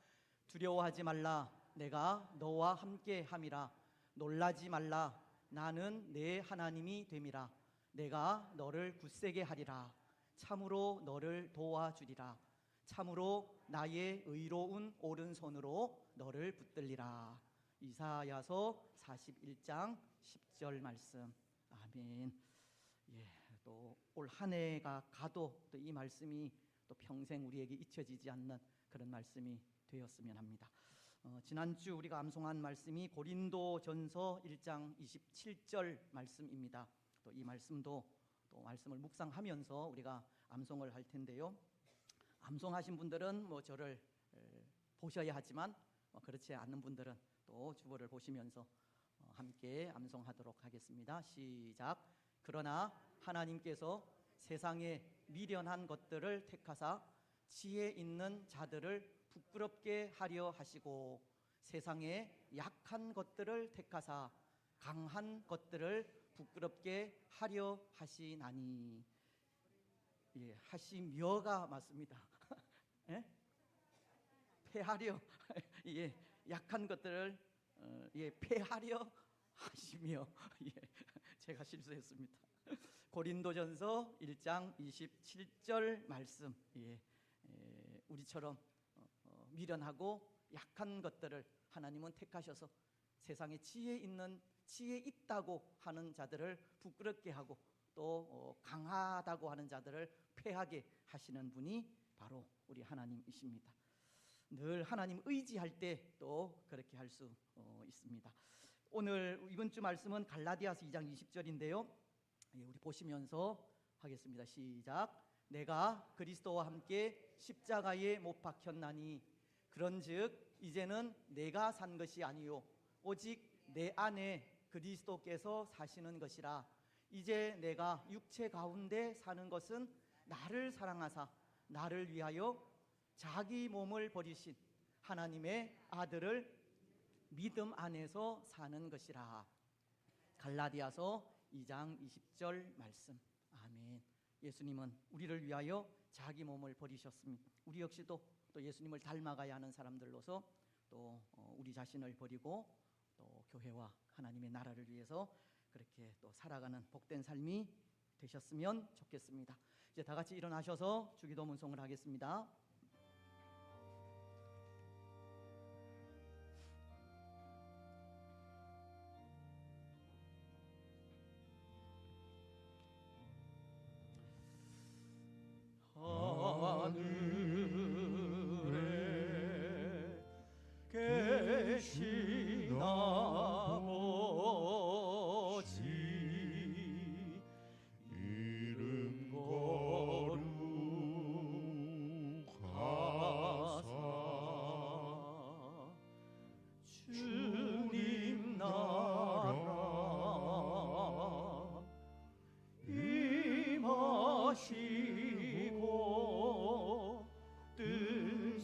두려워하지 말라. 내가 너와 함께 함이라. 놀라지 말라. 나는 내 하나님이 됨이라. 내가 너를 굳세게 하리라. 참으로 너를 도와주리라. 참으로 나의 의로운 오른손으로 너를 붙들리라. 이사야서 41장 10절 말씀. 아멘. 또 올 한 해가 가도 또 이 말씀이 또 평생 우리에게 잊혀지지 않는 그런 말씀이 되었으면 합니다. 지난주 우리가 암송한 말씀이 고린도전서 1장 27절 말씀입니다. 또 이 말씀도 또 말씀을 묵상하면서 우리가 암송을 할 텐데요. 암송하신 분들은 뭐 저를 보셔야 하지만 그렇지 않는 분들은 또 주보를 보시면서 함께 암송하도록 하겠습니다. 시작. 그러나 하나님께서 세상에 미련한 것들을 택하사 지혜 있는 자들을 부끄럽게 하려 하시고 세상에 약한 것들을 택하사 강한 것들을 부끄럽게 하려 하시나니. 하시며가 맞습니다. 패하려 약한 것들을 패하려 하시며. 제가 실수했습니다. 고린도전서 1장 27절 말씀. 우리처럼 미련하고 약한 것들을 하나님은 택하셔서 세상에 지혜 있다고 하는 자들을 부끄럽게 하고 또 강하다고 하는 자들을 패하게 하시는 분이 바로 우리 하나님이십니다. 늘 하나님 의지할 때 또 그렇게 할 수 있습니다. 오늘 이번 주 말씀은 갈라디아서 2장 20절인데요. 우리 보시면서 하겠습니다. 시작. 내가 그리스도와 함께 십자가에 못 박혔나니 그런즉 이제는 내가 산 것이 아니요 오직 내 안에 그리스도께서 사시는 것이라. 이제 내가 육체 가운데 사는 것은 나를 사랑하사 나를 위하여 자기 몸을 버리신 하나님의 아들을 믿음 안에서 사는 것이라. 갈라디아서 2장 20절 말씀. 아멘. 예수님은 우리를 위하여 자기 몸을 버리셨습니다. 우리 역시도 또 예수님을 닮아가야 하는 사람들로서 또 우리 자신을 버리고 또 교회와 하나님의 나라를 위해서 그렇게 또 살아가는 복된 삶이 되셨으면 좋겠습니다. 이제 다 같이 일어나셔서 주기도 문송을 하겠습니다. 하늘에 계신 아버지 이름 거룩하사 주님 나라 임하시고 뜻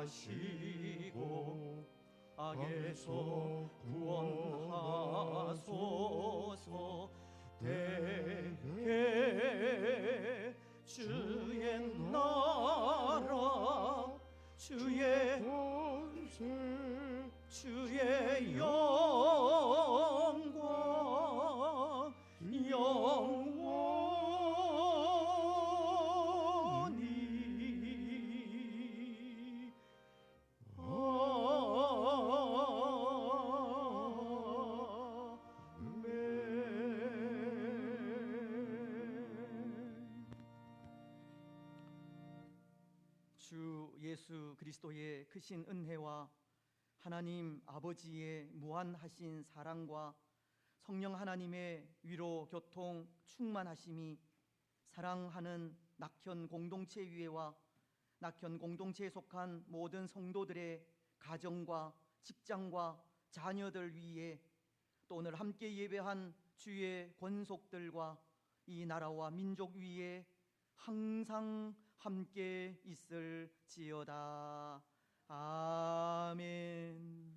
하시고 악에서 구원하소서. 대개 주의 나라 주의 권세 주의 영광 영원히 아멘. 주 예수 그리스도의 크신 은혜와 하나님 아버지의 무한하신 사랑과 성령 하나님의 위로 교통 충만하심이 사랑하는 낙현 공동체 위에와 낙현 공동체에 속한 모든 성도들의 가정과 직장과 자녀들 위에 또 오늘 함께 예배한 주의 권속들과 이 나라와 민족 위에 항상 함께 있을지어다. 아멘.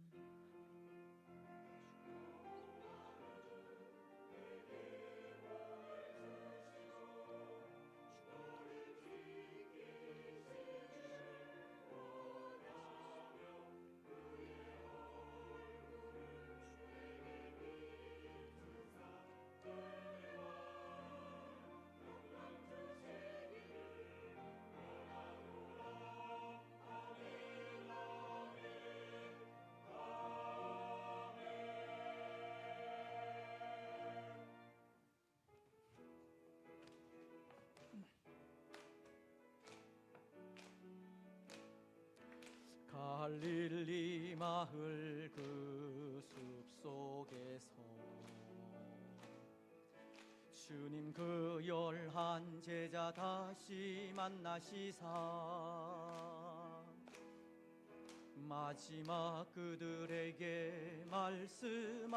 갈릴리 마을 그 숲속에서 주님 그 11 제자 다시 만나시사 마지막 그들에게 말씀하시기를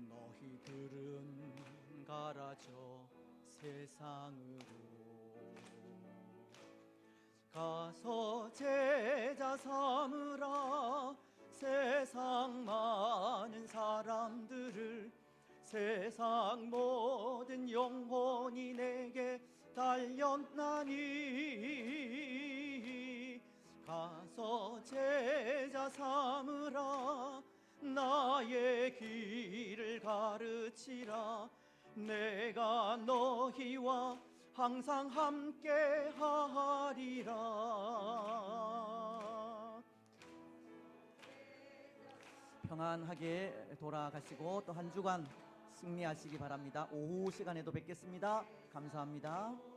너희들은 가라 저 세상으로 가서 제자 삼으라 세상 많은 사람들을 세상 모든 영혼이 내게 달렸나니 가서 제자 삼으라 나의 길을 가르치라 내가 너희와 항상 함께 하리라. 평안하게 돌아가시고 또 한 주간 승리하시기 바랍니다. 오후 시간에도 뵙겠습니다. 감사합니다.